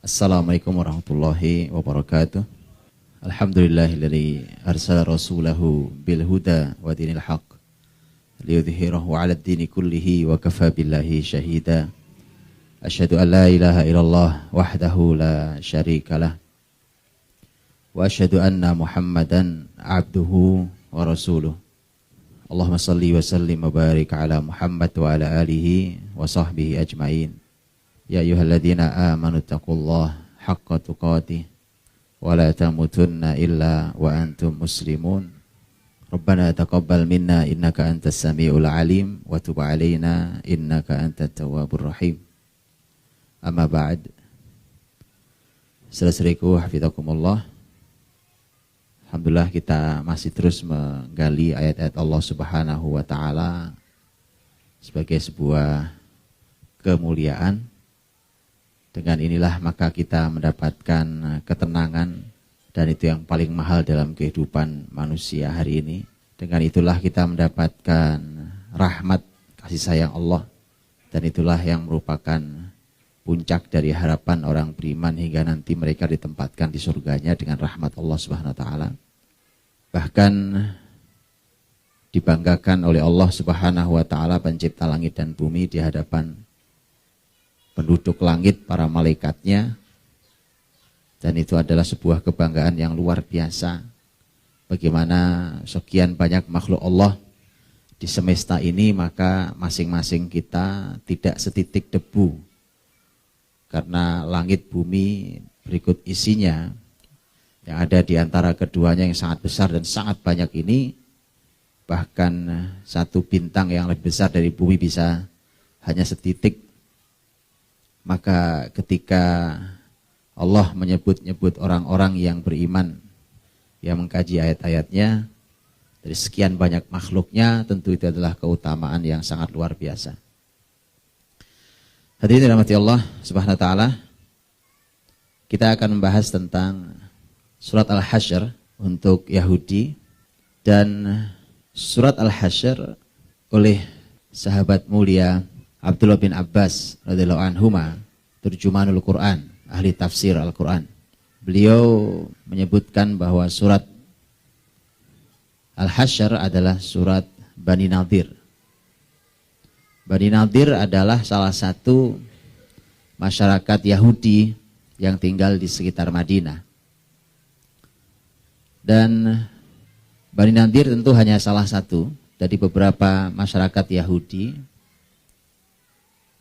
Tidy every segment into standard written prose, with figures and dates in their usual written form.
Assalamualaikum warahmatullahi wabarakatuh. Alhamdulillahilladzi arsala rasulahu bil huda wa dinil haqq liyudhhirahu 'ala ad-dini kullihi wa kafa billahi syahida. Asyhadu an la ilaha illallah wahdahu la syarikalah wa asyhadu anna Muhammadan 'abduhu wa rasuluh. Allahumma shalli wa sallim wa barik ala Muhammad wa ala alihi wa sahbihi ajmain. Ya ayyuhalladzina amanu taqullaha haqqa tuqatih wa la tamutunna illa wa antum muslimun. Rabbana taqabbal minna innaka antas samiul alim wa tub alaina innaka antat tawwabur rahim. Amma ba'd. Saudara-saudariku hafizakumullah. Alhamdulillah kita masih terus menggali ayat-ayat Allah Subhanahu wa taala sebagai sebuah kemuliaan. Dengan inilah maka kita mendapatkan ketenangan, dan itu yang paling mahal dalam kehidupan manusia hari ini. Dengan itulah kita mendapatkan rahmat kasih sayang Allah, dan itulah yang merupakan puncak dari harapan orang beriman hingga nanti mereka ditempatkan di surganya dengan rahmat Allah Subhanahu wa taala. Bahkan dibanggakan oleh Allah Subhanahu wa taala pencipta langit dan bumi di hadapan penduduk langit, para malaikatnya, dan itu adalah sebuah kebanggaan yang luar biasa. Bagaimana sekian banyak makhluk Allah di semesta ini, maka masing-masing kita tidak setitik debu, karena langit bumi berikut isinya yang ada di antara keduanya yang sangat besar dan sangat banyak ini, bahkan satu bintang yang lebih besar dari bumi bisa hanya setitik. Maka ketika Allah menyebut-nyebut orang-orang yang beriman, yang mengkaji ayat-ayatnya, dari sekian banyak makhluknya, tentu itu adalah keutamaan yang sangat luar biasa. Hadirin dirahmati Allah Subhanahu wa taala, kita akan membahas tentang surat Al-Hasyr untuk Yahudi, dan surat Al-Hasyr oleh sahabat mulia Abdullah bin Abbas radhiyallahu anhuma, terjemahanul Quran, ahli tafsir Al-Quran. Beliau menyebutkan bahwa surat Al-Hasyr adalah surat Bani Nadir. Bani Nadir adalah salah satu masyarakat Yahudi yang tinggal di sekitar Madinah. Dan Bani Nadir tentu hanya salah satu dari beberapa masyarakat Yahudi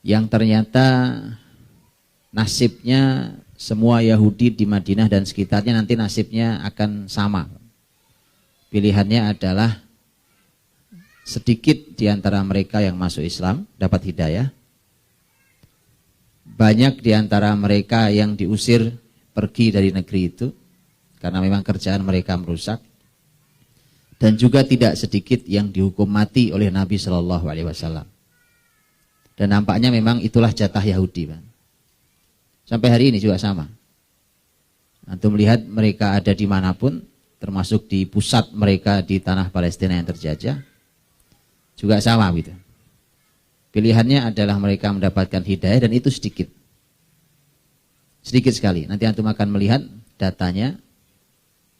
yang ternyata nasibnya semua Yahudi di Madinah dan sekitarnya nanti nasibnya akan sama. Pilihannya adalah sedikit di antara mereka yang masuk Islam dapat hidayah, banyak di antara mereka yang diusir pergi dari negeri itu karena memang kerjaan mereka merusak, dan juga tidak sedikit yang dihukum mati oleh Nabi Shallallahu Alaihi Wasallam. Dan nampaknya memang itulah jatah Yahudi, Bang. Sampai hari ini juga sama. Antum melihat mereka ada dimanapun, termasuk di pusat mereka di tanah Palestina yang terjajah, juga sama gitu. Pilihannya adalah mereka mendapatkan hidayah, dan itu sedikit. Sedikit sekali. Nanti antum akan melihat datanya,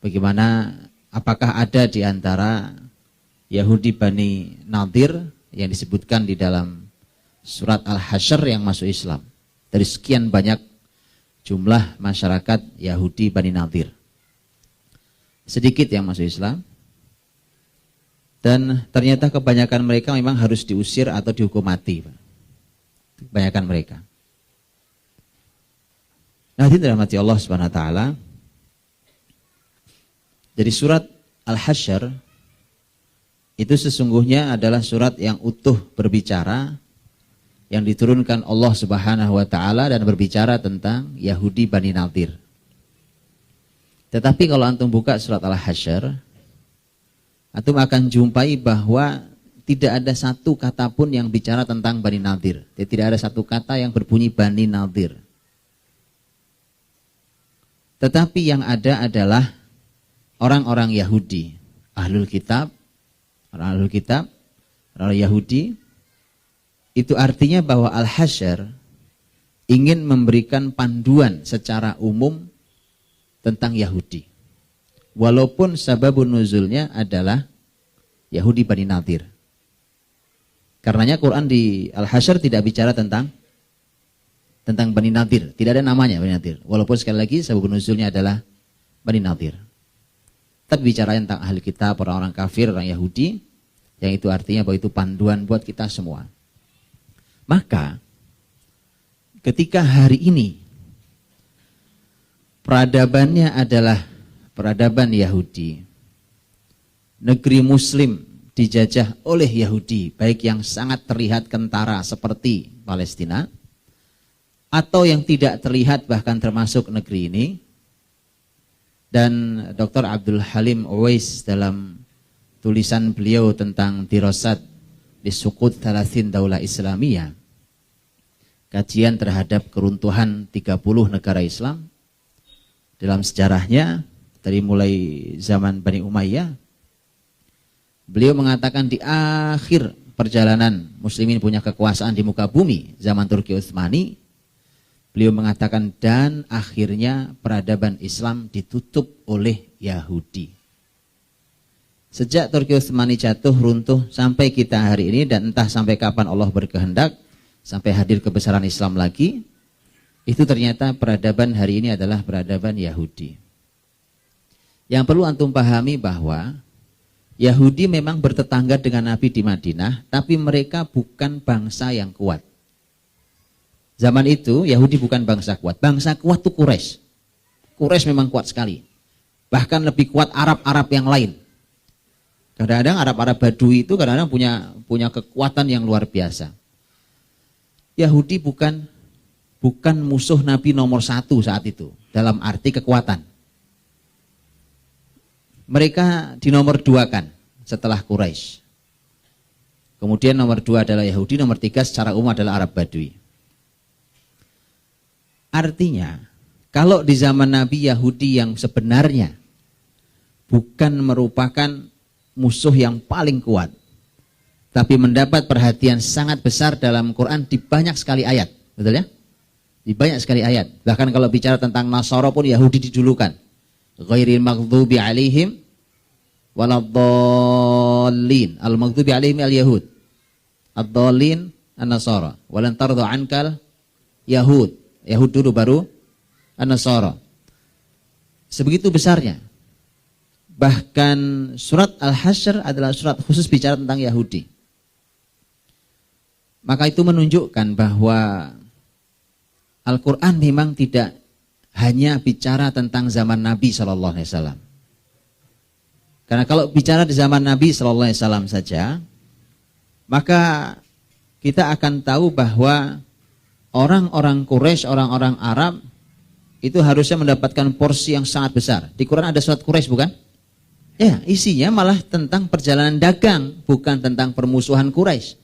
bagaimana, apakah ada di antara Yahudi Bani Nadir yang disebutkan di dalam surat Al-Hasyr yang masuk Islam dari sekian banyak jumlah masyarakat Yahudi Bani Nadir. Sedikit yang masuk Islam, dan ternyata kebanyakan mereka memang harus diusir atau dihukum mati. Kebanyakan mereka. Nah, hadirin dirahmati Allah Subhanahu wa taala. Jadi surat Al-Hasyr itu sesungguhnya adalah surat yang utuh berbicara, yang diturunkan Allah Subhanahu wa taala dan berbicara tentang Yahudi Bani Nadir. Tetapi kalau antum buka surat Al-Hasyr, antum akan jumpai bahwa tidak ada satu kata pun yang bicara tentang Bani Nadir. Tidak ada satu kata yang berbunyi Bani Nadir. Tetapi yang ada adalah orang-orang Yahudi, Ahlul Kitab, orang Yahudi. Itu artinya bahwa Al-Hasyr ingin memberikan panduan secara umum tentang Yahudi. Walaupun sababun nuzulnya adalah Yahudi Bani Nadir. Karenanya Quran di Al-Hasyr tidak bicara tentang Bani Nadir. Tidak ada namanya Bani Nadir. Walaupun sekali lagi sababun nuzulnya adalah Bani Nadir. Tapi bicara tentang ahli kitab, orang-orang kafir, orang Yahudi, yang itu artinya bahwa itu panduan buat kita semua. Maka ketika hari ini peradabannya adalah peradaban Yahudi, negeri Muslim dijajah oleh Yahudi, baik yang sangat terlihat kentara seperti Palestina, atau yang tidak terlihat bahkan termasuk negeri ini. Dan Dr. Abdul Halim Uwais dalam tulisan beliau tentang dirasat di Suqut Thalathin Daulah Islamiyah, kajian terhadap keruntuhan 30 negara Islam dalam sejarahnya dari mulai zaman Bani Umayyah, beliau mengatakan di akhir perjalanan muslimin punya kekuasaan di muka bumi zaman Turki Utsmani, beliau mengatakan dan akhirnya peradaban Islam ditutup oleh Yahudi. Sejak Turki Utsmani jatuh runtuh sampai kita hari ini, dan entah sampai kapan Allah berkehendak sampai hadir kebesaran Islam lagi, itu ternyata peradaban hari ini adalah peradaban Yahudi. Yang perlu antum pahami bahwa Yahudi memang bertetangga dengan Nabi di Madinah, tapi mereka bukan bangsa yang kuat. Zaman itu Yahudi bukan bangsa kuat. Bangsa kuat itu Quraisy. Quraisy memang kuat sekali. Bahkan lebih kuat Arab-Arab yang lain. Kadang-kadang Arab-Arab Badui itu kadang-kadang punya kekuatan yang luar biasa. Yahudi bukan musuh Nabi nomor 1 saat itu dalam arti kekuatan. Mereka di nomor 2 kan setelah Quraisy. Kemudian nomor 2 adalah Yahudi, nomor 3 secara umum adalah Arab Badui. Artinya, kalau di zaman Nabi Yahudi yang sebenarnya bukan merupakan musuh yang paling kuat, tapi mendapat perhatian sangat besar dalam Quran di banyak sekali ayat, betul ya? Di banyak sekali ayat. Bahkan kalau bicara tentang Nasara pun Yahudi didulukan. Ghairil maghdubi alaihim waladdallin. Al-maghdubi alaihim al-yahud. Ad-dallin an-nasara. Walan tardha ankal yahud. Yahud dulu baru an-nasara. Sebegitu besarnya. Bahkan surat Al-Hasyr adalah surat khusus bicara tentang Yahudi. Maka itu menunjukkan bahwa Al-Quran memang tidak hanya bicara tentang zaman Nabi SAW. Karena kalau bicara di zaman Nabi SAW saja, maka kita akan tahu bahwa orang-orang Quraisy, orang-orang Arab itu harusnya mendapatkan porsi yang sangat besar. Di Quran ada surat Quraisy bukan? Ya, isinya malah tentang perjalanan dagang, bukan tentang permusuhan Quraisy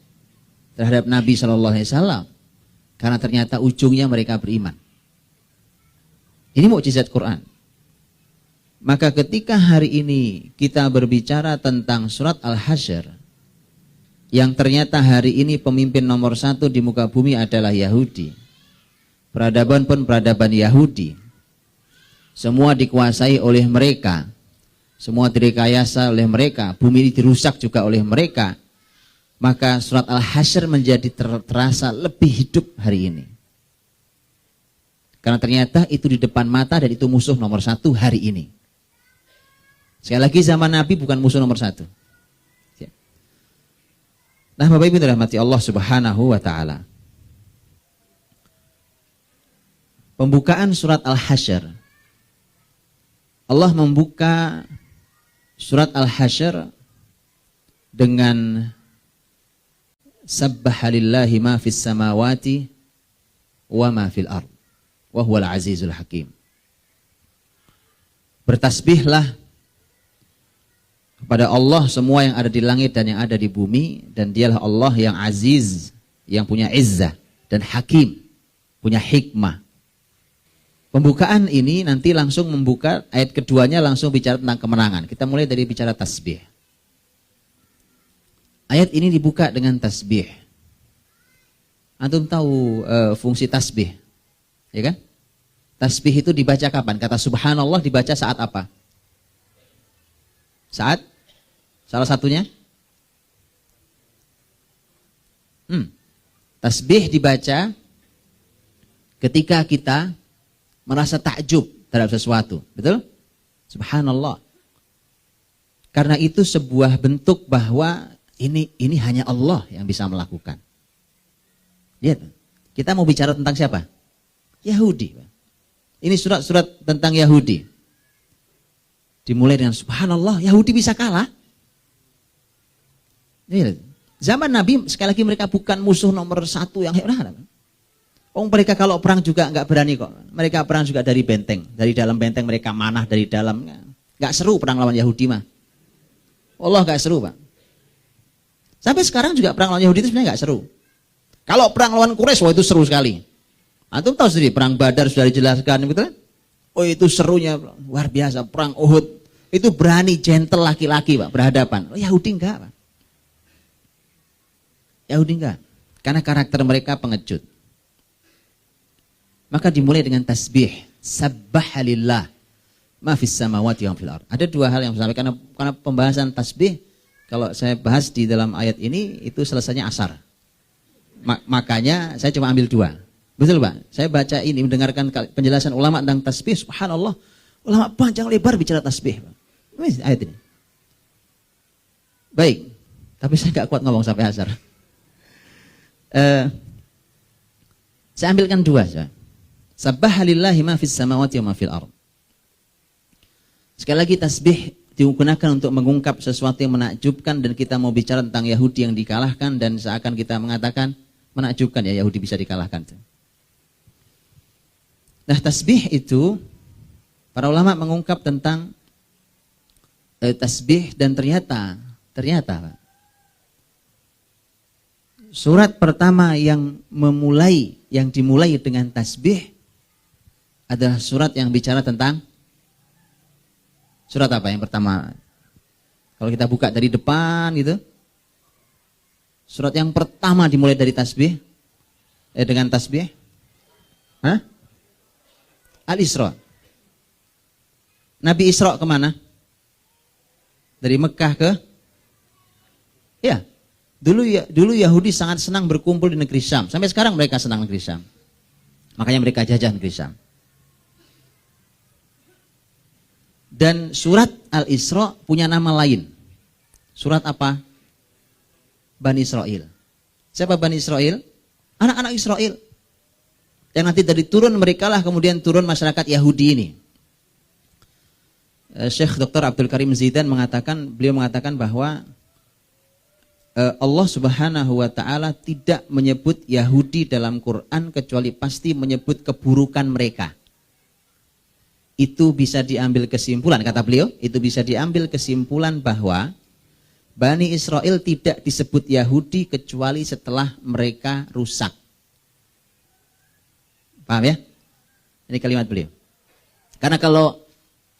terhadap Nabi SAW. Karena ternyata ujungnya mereka beriman. Ini mukjizat Quran. Maka ketika hari ini kita berbicara tentang surat Al-Hasyr, yang ternyata hari ini pemimpin nomor 1 di muka bumi adalah Yahudi. Peradaban pun peradaban Yahudi. Semua dikuasai oleh mereka. Semua direkayasa oleh mereka. Bumi ini dirusak juga oleh mereka. Maka surat Al-Hasyr menjadi terasa lebih hidup hari ini. Karena ternyata itu di depan mata dan itu musuh nomor 1 hari ini. Sekali lagi zaman Nabi bukan musuh nomor 1. Nah, Bapak Ibu dirahmati Allah Subhanahu wa taala. Pembukaan surat Al-Hasyr. Allah membuka surat Al-Hasyr dengan Sabbaha lillahi ma fis samawati wa ma fil ard wa huwal azizul hakim. Bertasbihlah kepada Allah semua yang ada di langit dan yang ada di bumi, dan dialah Allah yang aziz, yang punya izzah, dan hakim, punya hikmah. Pembukaan ini nanti langsung membuka, ayat keduanya langsung bicara tentang kemenangan. Kita mulai dari bicara tasbih. Ayat ini dibuka dengan tasbih. Antum tahu fungsi tasbih Ya kan? Tasbih itu dibaca kapan? Kata subhanallah dibaca saat apa? Saat? Salah satunya? Tasbih dibaca ketika kita merasa takjub terhadap sesuatu. Betul? Subhanallah. Karena itu sebuah bentuk bahwa ini hanya Allah yang bisa melakukan. Lihat, kita mau bicara tentang siapa? Yahudi. Ini surat-surat tentang Yahudi. Dimulai dengan subhanallah, Yahudi bisa kalah. Lihat, zaman Nabi sekali lagi mereka bukan musuh nomor satu yang hebat. Mereka kalau perang juga nggak berani kok. Mereka perang juga dari benteng, dari dalam benteng mereka manah dari dalam. Nggak seru perang lawan Yahudi mah. Allah nggak seru, Pak. Sampai sekarang juga perang lawan Yahudi itu sebenarnya nggak seru. Kalau perang lawan Quraisy, wah itu seru sekali. Antum tahu sendiri perang Badar sudah dijelaskan, betul kan? Oh itu serunya luar biasa. Perang Uhud itu berani, gentle laki-laki, Pak, berhadapan. Oh, Yahudi enggak, Pak. Yahudi enggak, karena karakter mereka pengecut. Maka dimulai dengan tasbih, sabbahalillah ma fis samawati wa fil ardh. Ada dua hal yang saya sampaikan karena pembahasan tasbih kalau saya bahas di dalam ayat ini itu selesainya asar. Makanya saya cuma ambil dua. Betul, Pak? Saya baca ini, mendengarkan penjelasan ulama tentang tasbih, subhanallah. Ulama panjang lebar bicara tasbih, Pak. Ini ayat ini. Baik, tapi saya nggak kuat ngomong sampai asar. Saya ambilkan dua saja. Sabbahalillahi ma fis samawati wa ma fil ardh. Sekali lagi tasbih digunakan untuk mengungkap sesuatu yang menakjubkan dan kita mau bicara tentang Yahudi yang dikalahkan dan seakan kita mengatakan menakjubkan ya Yahudi bisa dikalahkan. Nah, tasbih itu para ulama mengungkap tentang tasbih dan ternyata Pak, surat pertama yang dimulai dengan tasbih adalah surat yang bicara tentang surat apa yang pertama? Kalau kita buka dari depan gitu, surat yang pertama dimulai dari tasbih, dengan tasbih, Al-Isra. Nabi Isra kemana? Dari Mekah ke? Ya, dulu Yahudi sangat senang berkumpul di negeri Syam. Sampai sekarang mereka senang negeri Syam. Makanya mereka jajah negeri Syam. Dan surat Al-Isra punya nama lain. Surat apa? Bani Israel. Siapa Bani Israel? Anak-anak Israel. Yang nanti dari turun mereka lah kemudian turun masyarakat Yahudi ini. Syekh Dr. Abdul Karim Zidan beliau mengatakan bahwa Allah Subhanahu wa taala tidak menyebut Yahudi dalam Quran kecuali pasti menyebut keburukan mereka. Itu bisa diambil kesimpulan, kata beliau, itu bisa diambil kesimpulan bahwa Bani Israel tidak disebut Yahudi kecuali setelah mereka rusak. Paham ya? Ini kalimat beliau. Karena kalau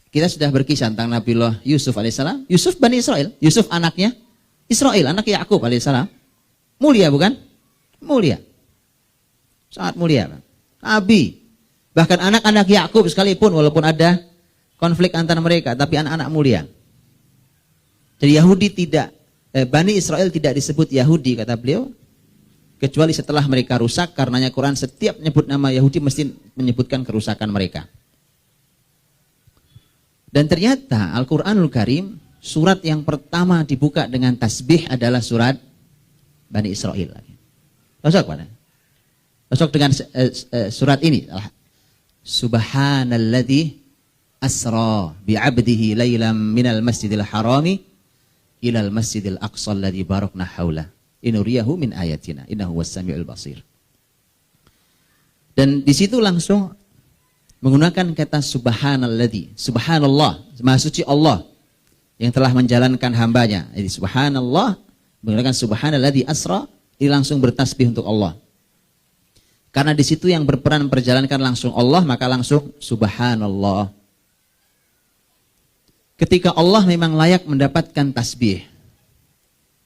kita sudah berkisah tentang Nabiullah Yusuf alaihissalam, Yusuf Bani Israel, Yusuf anaknya Israel, anak Yakub alaihissalam. Mulia bukan? Mulia. Sangat mulia. Nabi. Bahkan anak-anak Yakub sekalipun walaupun ada konflik antara mereka, tapi anak-anak mulia. Jadi Yahudi Bani Israel tidak disebut Yahudi, kata beliau, kecuali setelah mereka rusak. Karenanya Quran setiap menyebut nama Yahudi mesti menyebutkan kerusakan mereka. Dan ternyata Al-Quranul Karim surat yang pertama dibuka dengan tasbih adalah surat Bani Israel. Cocok pada? Cocok dengan surat ini. Subhanalladzi asra bi'abdihi laylam minal masjidil harami ilal masjidil aqsa alladzi barakna haulah. Inuriyahu min ayatina innahu was-sami'ul basir. Dan di situ langsung menggunakan kata subhanalladzi, subhanallah, maha suci Allah yang telah menjalankan hambanya. Jadi subhanallah menggunakan subhanalladzi asra, ini langsung bertasbih untuk Allah. Karena di situ yang berperan memperjalankan langsung Allah, maka langsung subhanallah. Ketika Allah memang layak mendapatkan tasbih.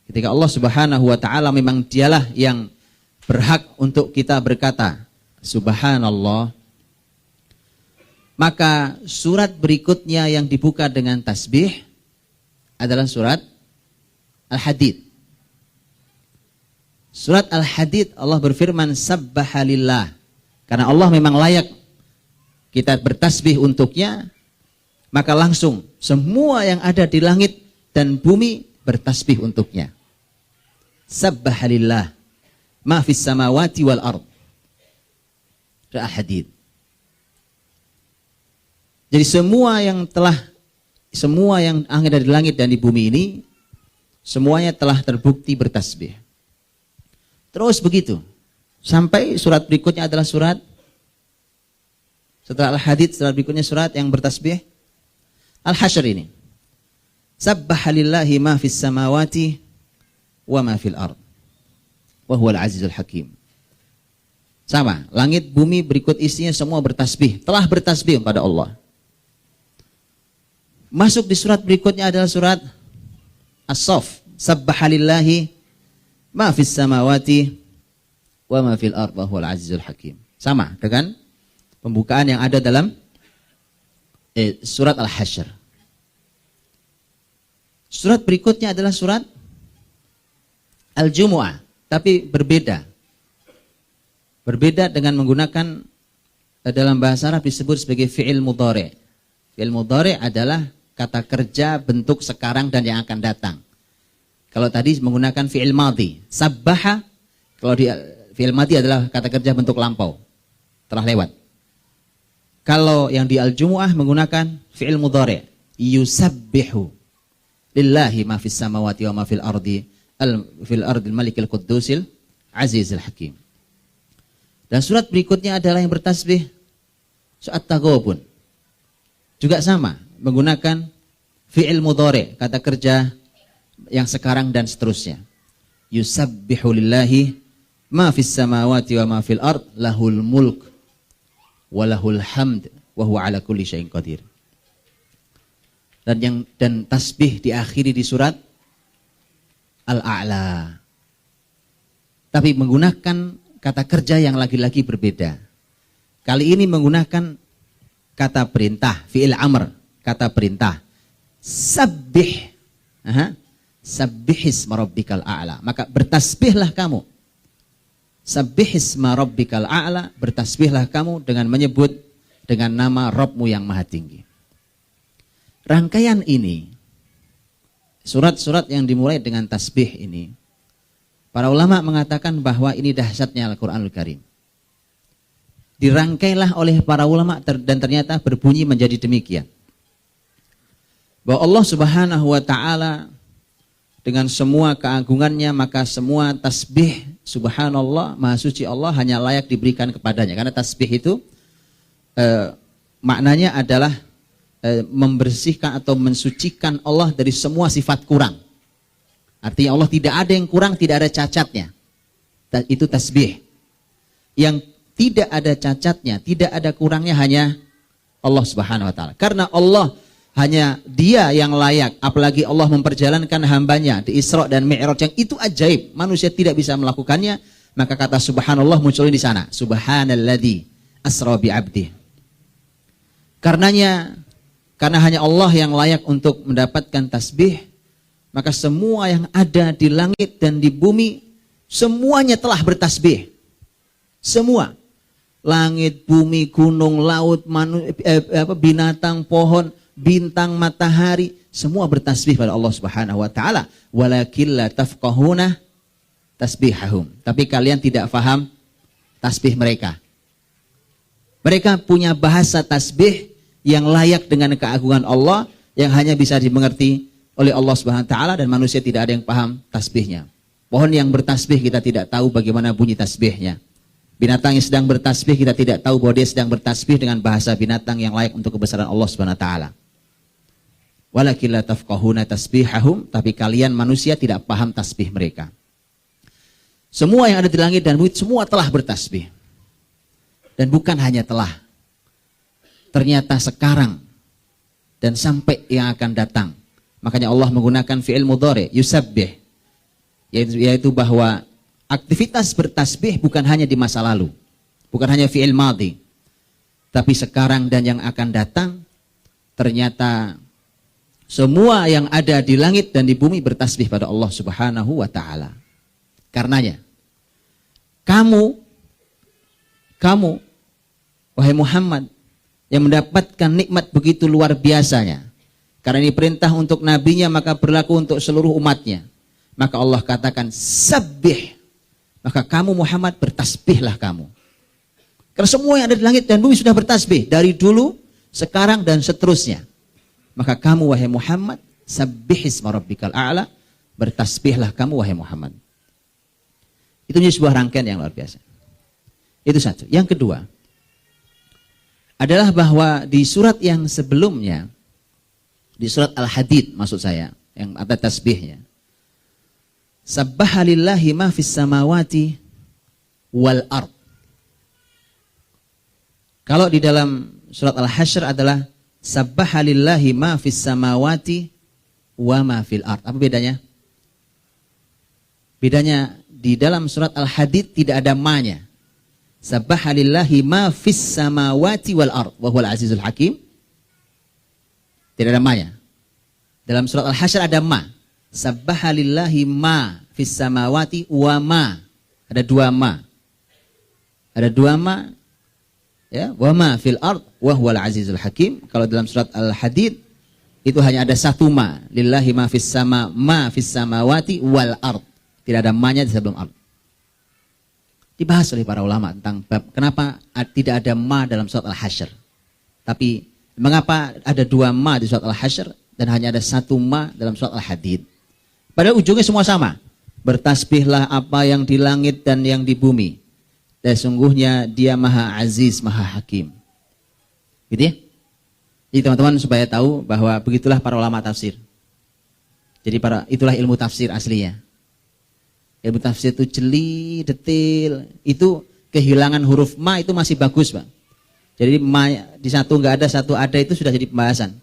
Ketika Allah Subhanahu wa taala memang dialah yang berhak untuk kita berkata subhanallah, Maka surat berikutnya yang dibuka dengan tasbih adalah surat Al-Hadid. Surat Al-Hadid Allah berfirman sabbahalillah. Karena Allah memang layak kita bertasbih untuknya, maka langsung semua yang ada di langit dan bumi bertasbih untuknya. Sabbahalillah ma fis samawati wal ard. Al-Hadid. Jadi semua yang ada di langit dan di bumi ini semuanya telah terbukti bertasbih. Terus begitu sampai surat berikutnya adalah surat setelah Al-Hadid, surat berikutnya surat yang bertasbih Al-Hasyr ini. Sabbahalillahi ma fis samawati wa ma fil ard wa huwal azizul hakim. Sama, langit bumi berikut isinya semua bertasbih, telah bertasbih pada Allah. Masuk di surat berikutnya adalah surat As-Saff. Sabbahalillahi ma fis samawati wa ma fil ard wa huwal azizul hakim. Sama dengan pembukaan yang ada dalam surat Al-Hasyr. Surat berikutnya adalah surat Al-Jumu'ah, tapi berbeda. Berbeda dengan menggunakan dalam bahasa Arab disebut sebagai fi'il mudhari'. Fi'il mudhari' adalah kata kerja bentuk sekarang dan yang akan datang. Kalau tadi menggunakan fi'il madhi, sabbaha, kalau di fi'il madhi adalah kata kerja bentuk lampau, telah lewat. Kalau yang di Al-Jumu'ah menggunakan fi'il mudhari', yusabbihu lillahi ma fis samawati wa ma fil ardi fil ardil malikil quddusil azizil hakim. Dan surat berikutnya adalah yang bertasbih surat Taghabun. Juga sama, menggunakan fi'il mudhari', kata kerja yang sekarang dan seterusnya. Yusabbihu lillahi ma fis samawati wa ma fil ard lahul mulk wa lahul hamd wa huwa ala kulli syai'in qadir. Dan tasbih diakhiri di surat Al-A'la. Tapi menggunakan kata kerja yang lagi-lagi berbeda. Kali ini menggunakan kata perintah, fi'il amr, kata perintah. Sabbih. Sabbihisma rabbikal a'la. Maka bertasbihlah kamu. Sabbihisma rabbikal a'la, bertasbihlah kamu dengan menyebut dengan nama Rabbmu yang maha tinggi. Rangkaian ini, surat-surat yang dimulai dengan tasbih ini, para ulama mengatakan bahwa ini dahsyatnya Al-Quranul Karim. Dirangkailah oleh para ulama dan ternyata berbunyi menjadi demikian. Bahwa Allah Subhanahu wa ta'ala dengan semua keagungannya, maka semua tasbih subhanallah, maha suci Allah hanya layak diberikan kepadanya. Karena tasbih itu maknanya adalah membersihkan atau mensucikan Allah dari semua sifat kurang. Artinya Allah tidak ada yang kurang, tidak ada cacatnya. Itu tasbih. Yang tidak ada cacatnya, tidak ada kurangnya hanya Allah Subhanahu wa ta'ala. Karena Allah hanya Dia yang layak, apalagi Allah memperjalankan hambanya di Isra dan Mi'raj yang itu ajaib, manusia tidak bisa melakukannya, maka kata subhanallah muncul di sana. Subhanalladzi asra bi 'abdihi. Karena hanya Allah yang layak untuk mendapatkan tasbih, maka semua yang ada di langit dan di bumi semuanya telah bertasbih. Semua. Langit, bumi, gunung, laut, binatang, pohon, bintang, matahari, semua bertasbih pada Allah Subhanahu wa taala. Walakin la tafqahuna tasbihahum. Tapi kalian tidak faham tasbih mereka. Mereka punya bahasa tasbih yang layak dengan keagungan Allah, yang hanya bisa dimengerti oleh Allah Subhanahu wa taala, dan manusia tidak ada yang paham tasbihnya. Pohon yang bertasbih kita tidak tahu bagaimana bunyi tasbihnya. Binatang yang sedang bertasbih kita tidak tahu bahwa dia sedang bertasbih dengan bahasa binatang yang layak untuk kebesaran Allah Subhanahu wa taala. Walakin la tafqahuna tasbihahum, tapi kalian manusia tidak paham tasbih mereka. Semua yang ada di langit dan bumi semua telah bertasbih. Dan bukan hanya telah, ternyata sekarang dan sampai yang akan datang. Makanya Allah menggunakan fi'il mudhari, yusabbih, yaitu bahwa aktivitas bertasbih bukan hanya di masa lalu, bukan hanya fi'il madhi, Tapi sekarang dan yang akan datang, ternyata semua yang ada di langit dan di bumi bertasbih pada Allah Subhanahu wa ta'ala. Karenanya, kamu, wahai Muhammad, yang mendapatkan nikmat begitu luar biasanya. Karena ini perintah untuk nabinya, maka berlaku untuk seluruh umatnya. Maka Allah katakan, sabbih. Maka kamu Muhammad bertasbihlah kamu. Karena semua yang ada di langit dan bumi sudah bertasbih. Dari dulu, sekarang, dan seterusnya. Maka kamu wahai Muhammad, sabbihisma rabbikal a'la. Bertasbihlah kamu wahai Muhammad. Itu sebuah rangkaian yang luar biasa. Itu satu. Yang kedua, adalah bahwa di surat yang sebelumnya, di surat Al-Hadid maksud saya, yang ada tasbihnya. Sabbaha lillahi ma fis samawati wal ard. Kalau di dalam surat Al-Hasyr adalah sabbaha lillahi ma fis samawati wa ma fil ard. Apa bedanya? Bedanya di dalam surat Al-Hadid tidak ada ma-nya. Sabbaha lillahi ma fis samawati wal ard wa huwal azizul hakim. Tidak ada ma-nya. Dalam surat Al-Hasyr ada ma. Sabbaha lillahi ma fis samawati wa ma. Ada dua ma. Ada dua ma. Ya, wa ma fil ard wa huwal azizul hakim. Kalau dalam surat Al-Hadid itu hanya ada satu ma. Lillahi ma fis samawati wal ard. Tidak ada ma-nya di sebelum ard. Dibahas oleh para ulama tentang bab kenapa tidak ada ma dalam surat Al-Hasyr. Tapi mengapa ada dua ma di surat Al-Hasyr dan hanya ada satu ma dalam surat Al-Hadid. Padahal ujungnya semua sama. Bertasbihlah apa yang di langit dan yang di bumi. Dan sungguhnya dia maha aziz, maha hakim. Gitu ya? Jadi teman-teman supaya tahu bahwa begitulah para ulama tafsir. Jadi itulah ilmu tafsir aslinya. Ilmu tafsir itu jeli, detail. Itu kehilangan huruf ma itu masih bagus, Pak. Jadi ma di satu nggak ada, satu ada itu sudah jadi pembahasan.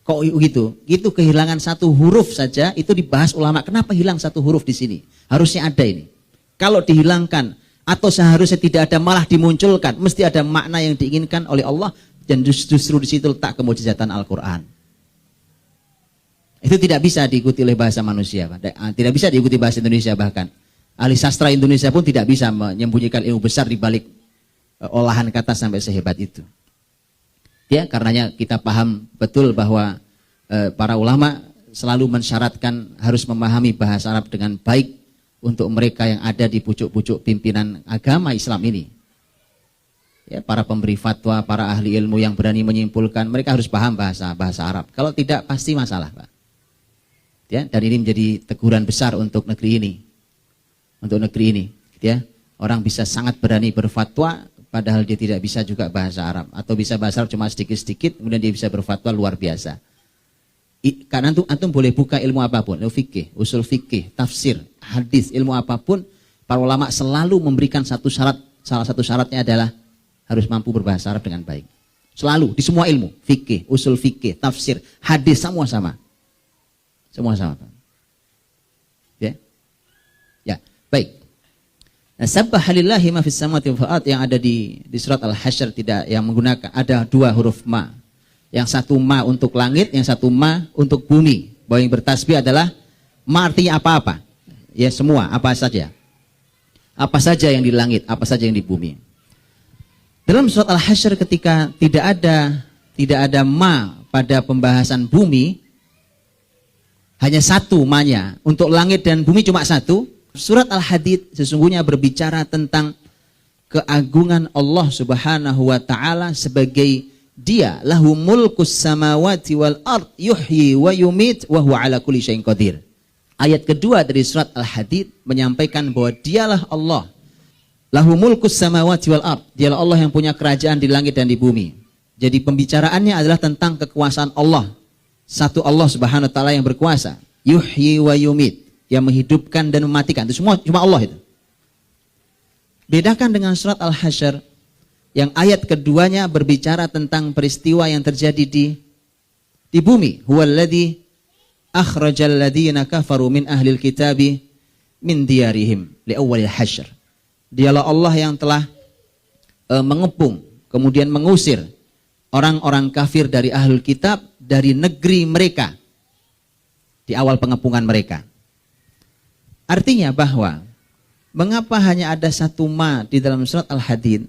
Kok gitu? Itu kehilangan satu huruf saja itu dibahas ulama. Kenapa hilang satu huruf di sini? Harusnya ada ini. Kalau dihilangkan atau seharusnya tidak ada malah dimunculkan, mesti ada makna yang diinginkan oleh Allah dan justru di situ letak kemujizatan Al-Qur'an. Itu tidak bisa diikuti oleh bahasa manusia, tidak bisa diikuti bahasa Indonesia bahkan. Ahli sastra Indonesia pun tidak bisa menyembunyikan ilmu besar di balik olahan kata sampai sehebat itu. Ya, karenanya kita paham betul bahwa para ulama selalu mensyaratkan harus memahami bahasa Arab dengan baik untuk mereka yang ada di pucuk-pucuk pimpinan agama Islam ini. Ya, para pemberi fatwa, para ahli ilmu yang berani menyimpulkan, mereka harus paham bahasa Arab. Kalau tidak pasti masalah, Pak. Ya, dan ini menjadi teguran besar untuk negeri ini. Untuk negeri ini, ya. Orang bisa sangat berani berfatwa padahal dia tidak bisa juga bahasa Arab atau bisa bahasa Arab cuma sedikit-sedikit kemudian dia bisa berfatwa luar biasa. Karena antum boleh buka ilmu apapun, ilmu fikih, usul fikih, tafsir, hadis, ilmu apapun, para ulama selalu memberikan satu syarat. Salah satu syaratnya adalah harus mampu berbahasa Arab dengan baik. Selalu di semua ilmu, fikih, usul fikih, tafsir, hadis semua sama. Semua sama, Pak. Ya. Ya, baik. Nah, sabbaha lillahi ma fis samawati wal ard yang ada di surat Al-Hasyr tidak yang menggunakan ada dua huruf ma. Yang satu ma untuk langit, yang satu ma untuk bumi. Bahwa yang bertasbih adalah ma artinya apa-apa. Ya, semua, apa saja. Apa saja yang di langit, apa saja yang di bumi. Dalam surat Al-Hasyr ketika tidak ada ma pada pembahasan bumi, hanya satu ma-nya. Untuk langit dan bumi cuma satu. Surat Al-Hadid sesungguhnya berbicara tentang keagungan Allah Subhanahu wa taala sebagai Dia lahu mulkus samawati wal ard yuhyi wa yumit wa huwa ala kulli syai'in qadir. Ayat kedua dari surat Al-Hadid menyampaikan bahwa Dialah Allah. Lahu mulkus samawati wal ard. Dialah Allah yang punya kerajaan di langit dan di bumi. Jadi pembicaraannya adalah tentang kekuasaan Allah. Satu Allah Subhanahu wa taala yang berkuasa. Yuhyi wa yumit, yang menghidupkan dan mematikan. Itu semua cuma Allah itu. Bedakan dengan surat Al-Hasyr yang ayat keduanya berbicara tentang peristiwa yang terjadi di bumi. Huwallazi akhrajal ladzina kafaru min ahlil kitabi min diyarihim li awwalil hasyr. Dialah Allah yang telah mengepung kemudian mengusir orang-orang kafir dari ahlul kitab dari negeri mereka di awal pengepungan mereka. Artinya bahwa mengapa hanya ada satu ma di dalam surat Al-Hadid?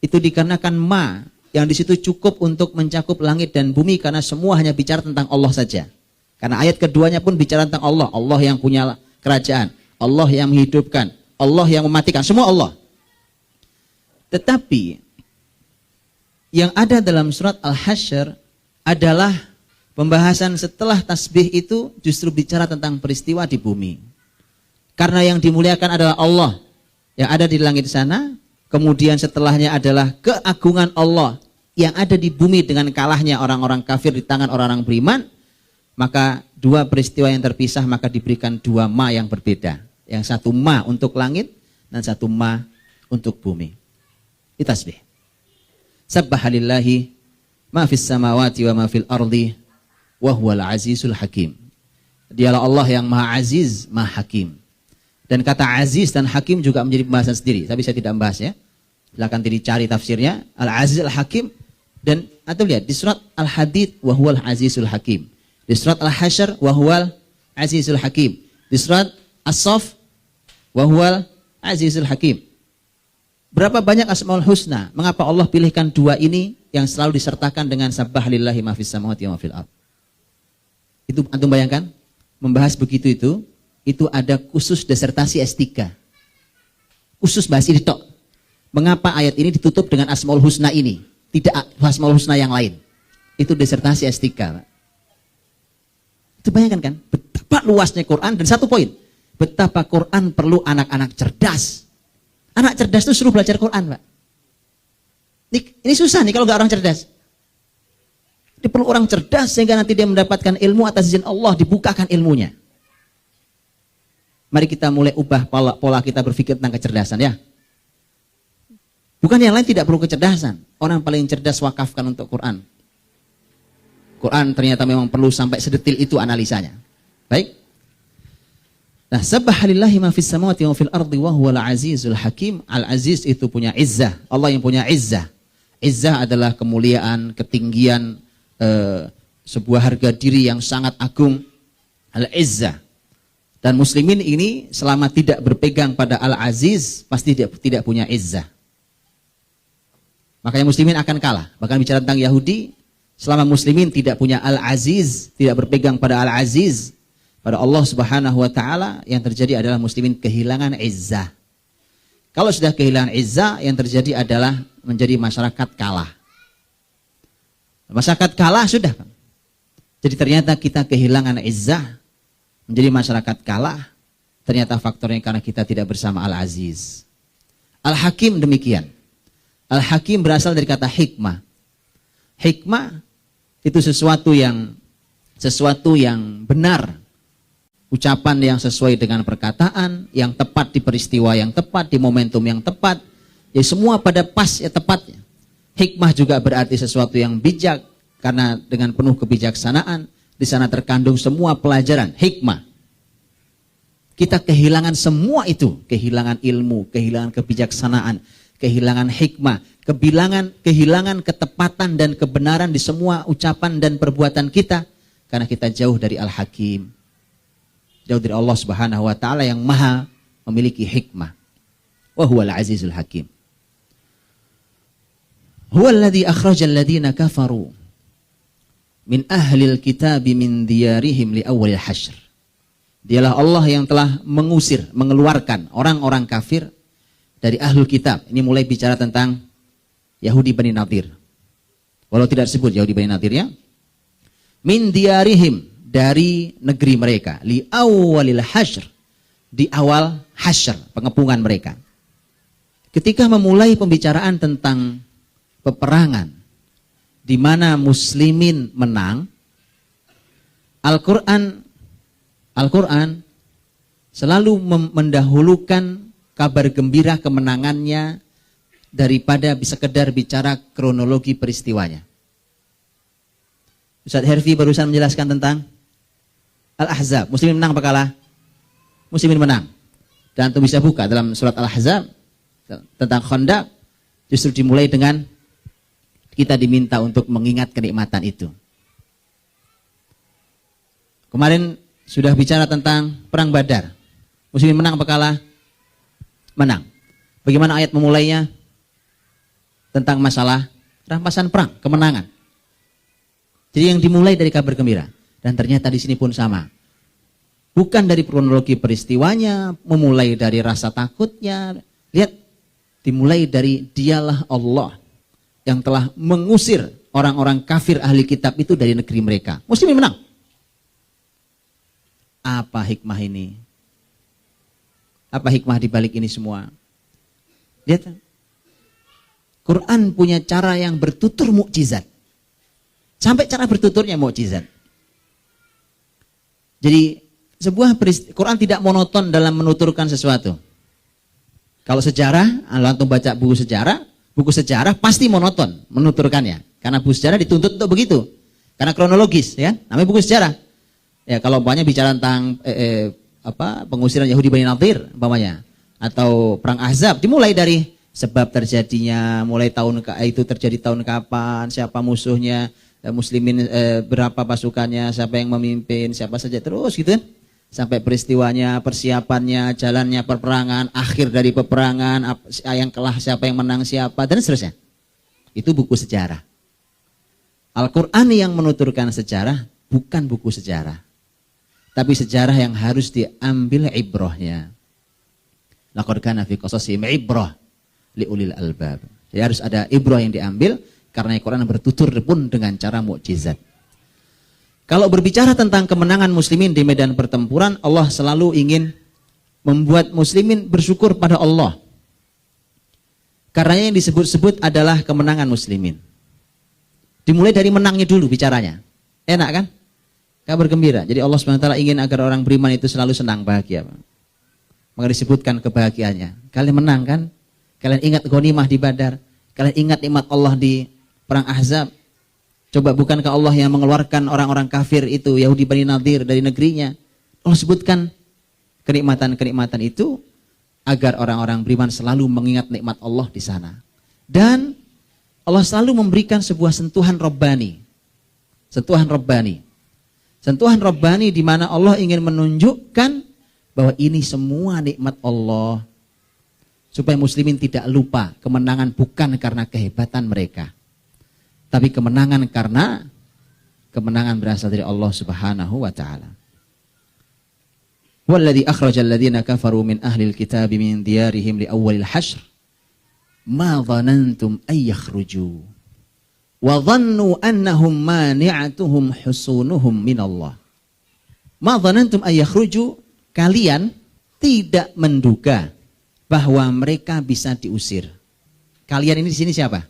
Itu dikarenakan ma yang di situ cukup untuk mencakup langit dan bumi karena semua hanya bicara tentang Allah saja. Karena ayat keduanya pun bicara tentang Allah. Allah yang punya kerajaan, Allah yang menghidupkan, Allah yang mematikan, semua Allah. Tetapi yang ada dalam surat Al-Hasyr adalah pembahasan setelah tasbih itu justru bicara tentang peristiwa di bumi. Karena yang dimuliakan adalah Allah yang ada di langit sana, kemudian setelahnya adalah keagungan Allah yang ada di bumi dengan kalahnya orang-orang kafir di tangan orang-orang beriman. Maka dua peristiwa yang terpisah maka diberikan dua ma yang berbeda. Yang satu ma untuk langit dan satu ma untuk bumi. Itu tasbih. Sabbahalillahi ma fis samawati wa ma fil ardi wa huwal azizul hakim. Dialah Allah yang maha aziz, maha hakim. Dan kata aziz dan hakim juga menjadi pembahasan sendiri. Tapi saya tidak membahas ya. Silakan dicari tafsirnya. Al-aziz al-hakim. Dan atau lihat di surat Al-Hadid wa huwal azizul hakim. Di surat Al-Hasyr wa huwal azizul hakim. Di surat As-Saff wa huwal azizul hakim. Berapa banyak asmaul husna? Mengapa Allah pilihkan dua ini yang selalu disertakan dengan sabbah lillahi ma fis samawati wa ma fil ard? Itu antum bayangkan? Membahas begitu itu ada khusus disertasi S3. Khusus bahas ini tok. Mengapa ayat ini ditutup dengan asmaul husna ini? Tidak asmaul husna yang lain. Itu disertasi S3, Pak. Itu bayangkan kan? Betapa luasnya Quran dan satu poin. Betapa Quran perlu anak-anak cerdas. Anak cerdas itu suruh belajar Quran, Pak. Ini susah nih kalau nggak orang cerdas. Dia perlu orang cerdas sehingga nanti dia mendapatkan ilmu atas izin Allah, dibukakan ilmunya. Mari kita mulai ubah pola kita berpikir tentang kecerdasan ya. Bukan yang lain tidak perlu kecerdasan. Orang paling cerdas wakafkan untuk Quran. Quran ternyata memang perlu sampai sedetil itu analisanya. Baik. Nah, sabbahalillahi ma fis samawati wa fil ardi wa huwal azizul hakim. Al-aziz itu punya izzah. Allah yang punya izzah. Izzah adalah kemuliaan, ketinggian, sebuah harga diri yang sangat agung. Al-izzah. Dan muslimin ini selama tidak berpegang pada al-aziz pasti tidak punya izzah. Makanya muslimin akan kalah. Bahkan bicara tentang Yahudi, selama muslimin tidak punya al-aziz, tidak berpegang pada al-aziz, pada Allah Subhanahu wa taala, yang terjadi adalah muslimin kehilangan izzah. Kalau sudah kehilangan izzah, yang terjadi adalah menjadi masyarakat kalah. Masyarakat kalah sudah. Jadi ternyata kita kehilangan izzah, menjadi masyarakat kalah. Ternyata faktornya karena kita tidak bersama al-aziz. Al-hakim demikian. Al-hakim berasal dari kata hikmah. Hikmah itu sesuatu yang benar. Ucapan yang sesuai dengan perkataan, yang tepat di peristiwa yang tepat, di momentum yang tepat. Jadi semua pada pas ya tepatnya. Hikmah juga berarti sesuatu yang bijak, karena dengan penuh kebijaksanaan di sana terkandung semua pelajaran hikmah. Kita kehilangan semua itu, kehilangan ilmu, kehilangan kebijaksanaan, kehilangan hikmah, kehilangan ketepatan dan kebenaran di semua ucapan dan perbuatan kita karena kita jauh dari Al-Hakim. Jauh dari Allah Subhanahu wa taala yang Maha memiliki hikmah. Wa huwal azizul hakim. Huwallazi akhrajal ladzina kafaru min ahlil kitabi min diyarihim li awwalil hasyr. Dialah Allah yang telah mengusir, mengeluarkan orang-orang kafir dari ahlul kitab. Ini mulai bicara tentang Yahudi Bani Nadir. Walau tidak disebut Yahudi Bani Nadir ya. Min diyarihim, dari negeri mereka. Li awwalil hasyr, di awal hasyr, pengepungan mereka. Ketika memulai pembicaraan tentang peperangan di mana muslimin menang, Al-Quran selalu mendahulukan kabar gembira kemenangannya daripada sekedar bicara kronologi peristiwanya. Ustaz Herfi barusan menjelaskan tentang Al-Ahzab. Muslimin menang apa kalah? Muslimin menang. Dan itu bisa buka dalam surat Al-Ahzab tentang Khandaq. Justru dimulai dengan kita diminta untuk mengingat kenikmatan itu. Kemarin sudah bicara tentang perang Badar. Muslimin menang apa kalah? Menang. Bagaimana ayat memulainya? Tentang masalah rampasan perang, kemenangan. Jadi yang dimulai dari kabar gembira. Dan ternyata di sini pun sama. Bukan dari kronologi peristiwanya, memulai dari rasa takutnya. Lihat, dimulai dari dialah Allah yang telah mengusir orang-orang kafir ahli kitab itu dari negeri mereka. Muslimin menang. Apa hikmah ini? Apa hikmah di balik ini semua? Lihat, Quran punya cara yang bertutur mukjizat. Sampai cara bertuturnya mukjizat. Jadi Quran tidak monoton dalam menuturkan sesuatu. Kalau sejarah, antum baca buku sejarah pasti monoton menuturkannya. Karena buku sejarah dituntut untuk begitu. Karena kronologis, ya. Namanya buku sejarah. Ya, kalau umpamanya bicara tentang pengusiran Yahudi Bani Nadir umpamanya, atau perang Ahzab, dimulai dari sebab terjadinya, mulai itu terjadi tahun kapan, siapa musuhnya, muslimin berapa pasukannya, siapa yang memimpin, siapa saja, terus gitu kan. Sampai peristiwanya, persiapannya, jalannya peperangan, akhir dari peperangan, yang kalah siapa, yang menang siapa, dan seterusnya. Itu buku sejarah. Al-Quran yang menuturkan sejarah bukan buku sejarah, tapi sejarah yang harus diambil ibrahnya. Laqad kana fi qasasihim ibrah li ulil albab. Jadi harus ada ibrah yang diambil, karena Al-Quran bertutur pun dengan cara mukjizat. Kalau berbicara tentang kemenangan muslimin di medan pertempuran, Allah selalu ingin membuat muslimin bersyukur pada Allah. Karena yang disebut-sebut adalah kemenangan muslimin. Dimulai dari menangnya dulu bicaranya. Enak kan? Kabar gembira. Jadi Allah SWT ingin agar orang beriman itu selalu senang, bahagia. Maka disebutkan kebahagiaannya. Kalian menang kan? Kalian ingat ghanimah di Badar. Kalian ingat nikmat Allah di perang Ahzab. Coba, bukankah Allah yang mengeluarkan orang-orang kafir itu, Yahudi Bani Nadir, dari negerinya? Allah sebutkan kenikmatan-kenikmatan itu agar orang-orang beriman selalu mengingat nikmat Allah di sana. Dan Allah selalu memberikan sebuah sentuhan Rabbani. Sentuhan Rabbani. Sentuhan Rabbani di mana Allah ingin menunjukkan bahwa ini semua nikmat Allah. Supaya muslimin tidak lupa kemenangan bukan karena kehebatan mereka, tapi kemenangan karena kemenangan berasal dari Allah Subhanahu wa taala. Walladzi akhrajal ladzina kafaru min ahlil kitabi min diyarihim li awwalil hashr ma dhanantum ay yakhruju wa dhannu annahum mani'atuhum husunuhum min Allah. Ma dhanantum ay yakhruju, kalian tidak menduga bahwa mereka bisa diusir. Kalian ini di sini siapa?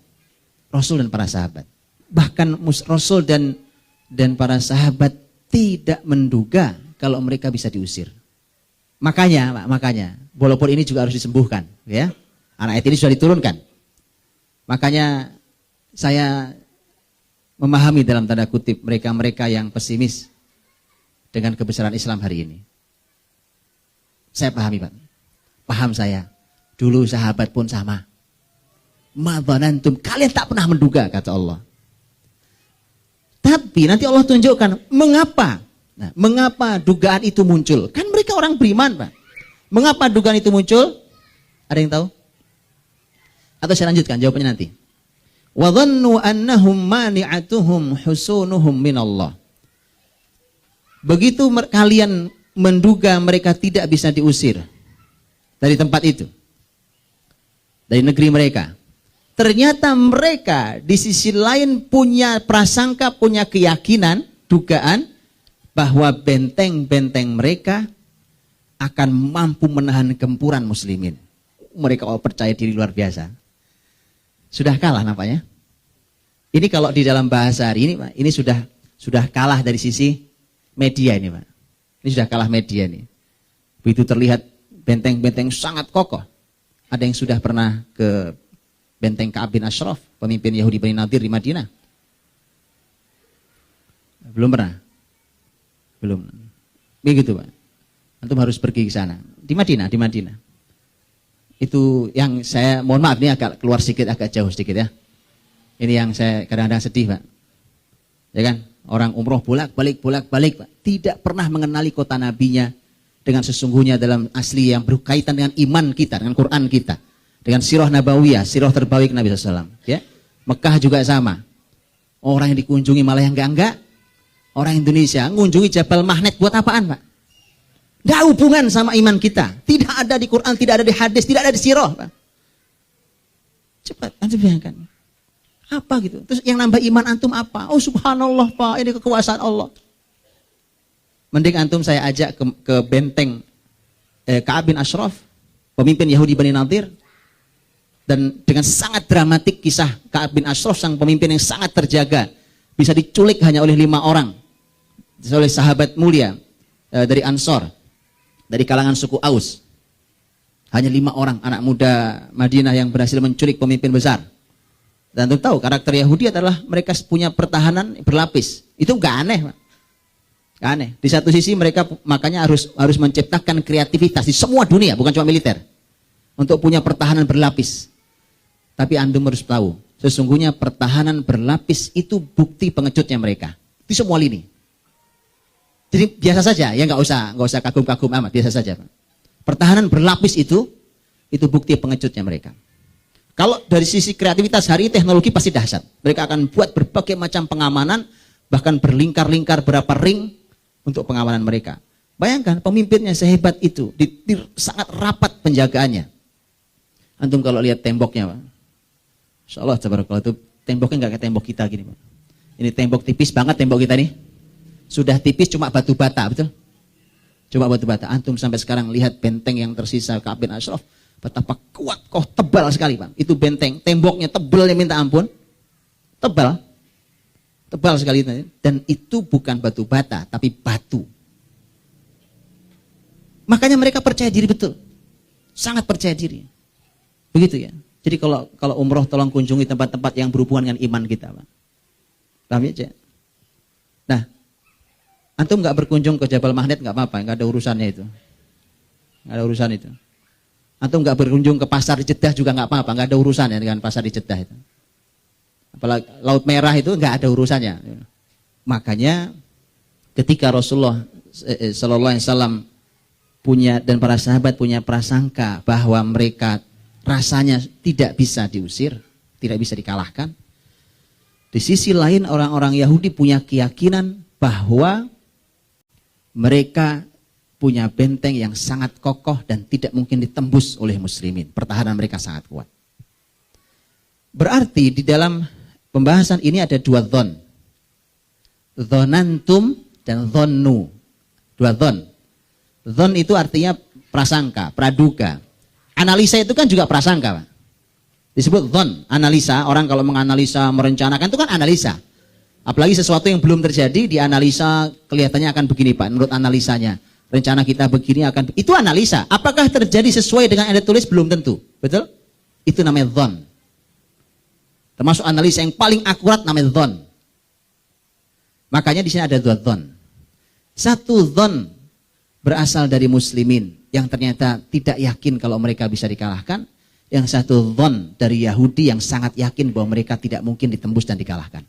Rasul dan para sahabat. Bahkan Rasul dan para sahabat tidak menduga kalau mereka bisa diusir. Makanya, walaupun ini juga harus disembuhkan, ya. Ayat ini sudah diturunkan. Makanya saya memahami dalam tanda kutip mereka-mereka yang pesimis dengan kebesaran Islam hari ini. Saya pahami, Pak. Paham saya. Dulu sahabat pun sama. Madhanantum, kalian tak pernah menduga, kata Allah. Tapi nanti Allah tunjukkan mengapa. Nah, mengapa dugaan itu muncul? Kan mereka orang beriman, Pak. Mengapa dugaan itu muncul? Ada yang tahu? Atau saya lanjutkan jawabannya nanti. Wa dhannu annahum mani'atuhum husunuhum minallah. Begitu kalian menduga mereka tidak bisa diusir dari tempat itu, dari negeri mereka, ternyata mereka di sisi lain punya prasangka, punya keyakinan, dugaan bahwa benteng-benteng mereka akan mampu menahan gempuran muslimin. Mereka percaya diri luar biasa. Sudah kalah nampaknya. Ini kalau di dalam bahasa hari ini, Pak, ini sudah kalah dari sisi media ini, Pak. Ini sudah kalah media nih. Begitu terlihat benteng-benteng sangat kokoh. Ada yang sudah pernah ke benteng Ka'ab bin Ashraf, pemimpin Yahudi Bani Nadir di Madinah? Belum pernah? Belum. Begitu, Pak. Antum harus pergi ke sana. Di Madinah. Itu yang saya, mohon maaf ini agak keluar sedikit, agak jauh sedikit ya. Ini yang saya kadang-kadang sedih Pak. Ya kan? Orang umroh bolak-balik Pak. Tidak pernah mengenali kota nabinya dengan sesungguhnya dalam asli yang berkaitan dengan iman kita, dengan Quran kita. Dengan sirah nabawiyah, sirah terbaik Nabi SAW. Ya? Mekah juga sama. Orang yang dikunjungi malah yang enggak. Orang Indonesia mengunjungi Jabal Mahnet buat apaan Pak? Nggak hubungan sama iman kita. Tidak ada di Quran, tidak ada di hadis, tidak ada di sirah Pak. Cepat, Anda bayangkan. Apa gitu? Terus yang nambah iman antum apa? Oh subhanallah Pak, ini kekuasaan Allah. Mending antum saya ajak ke benteng Ka'ab bin Ashraf, pemimpin Yahudi Bani Nadir. Dan dengan sangat dramatik kisah Ka'ab bin Ashraf, sang pemimpin yang sangat terjaga, bisa diculik hanya oleh 5 orang. Oleh sahabat mulia dari Ansor, dari kalangan suku Aus. Hanya 5 orang anak muda Madinah yang berhasil menculik pemimpin besar. Dan untuk tahu karakter Yahudi adalah mereka punya pertahanan berlapis. Itu nggak aneh, Pak. Nggak aneh. Di satu sisi mereka makanya harus menciptakan kreativitas di semua dunia, bukan cuma militer, untuk punya pertahanan berlapis. Tapi antum harus tahu, sesungguhnya pertahanan berlapis itu bukti pengejutnya mereka di semua lini. Jadi biasa saja, ya nggak usah kagum-kagum amat, biasa saja, Pak. Pertahanan berlapis itu bukti pengejutnya mereka. Kalau dari sisi kreativitas hari teknologi pasti dahsyat. Mereka akan buat berbagai macam pengamanan, bahkan berlingkar-lingkar berapa ring untuk pengamanan mereka. Bayangkan pemimpinnya sehebat itu, sangat rapat penjagaannya. Antum kalau lihat temboknya, Pak, Insya Allah tabarakallah, itu temboknya nggak kayak tembok kita gini, Pak. Ini tembok tipis banget tembok kita nih. Sudah tipis cuma batu bata, betul? Cuma batu bata. Antum sampai sekarang lihat benteng yang tersisa Ka'ab bin Ashraf. Betapa kuat, kok tebal sekali Pak. Itu benteng, temboknya tebal yang minta ampun. Tebal sekali. Dan itu bukan batu bata, tapi batu. Makanya mereka percaya diri betul. Sangat percaya diri. Begitu ya. Jadi kalau umroh tolong kunjungi tempat-tempat yang berhubungan dengan iman kita Pak. Paham ya? Nah, antum nggak berkunjung ke Jabal Mahnet nggak apa-apa, nggak ada urusannya itu. Nggak ada urusan itu. Atau nggak berkunjung ke pasar di Jeddah juga nggak apa-apa, nggak ada urusannya dengan pasar di Jeddah itu. Apalagi Laut Merah itu nggak ada urusannya. Makanya ketika Rasulullah Sallallahu Alaihi Wasallam punya dan para sahabat punya prasangka bahwa mereka rasanya tidak bisa diusir, tidak bisa dikalahkan. Di sisi lain orang-orang Yahudi punya keyakinan bahwa mereka punya benteng yang sangat kokoh dan tidak mungkin ditembus oleh muslimin. Pertahanan mereka sangat kuat. Berarti di dalam pembahasan ini ada 2 dhon. Dhonantum dan dhonnu. 2 dhon. Dhon itu artinya prasangka, praduga. Analisa itu kan juga prasangka, Pak. Disebut dhon, analisa. Orang kalau menganalisa, merencanakan itu kan analisa. Apalagi sesuatu yang belum terjadi, dianalisa kelihatannya akan begini Pak, menurut analisanya. Rencana kita begini akan, itu analisa. Apakah terjadi sesuai dengan yang ada tulis? Belum tentu. Betul? Itu namanya dhon. Termasuk analisa yang paling akurat namanya dhon. Makanya di sini ada 2 dhon. 1 dhon berasal dari muslimin yang ternyata tidak yakin kalau mereka bisa dikalahkan. Yang 1 dhon dari Yahudi yang sangat yakin bahwa mereka tidak mungkin ditembus dan dikalahkan.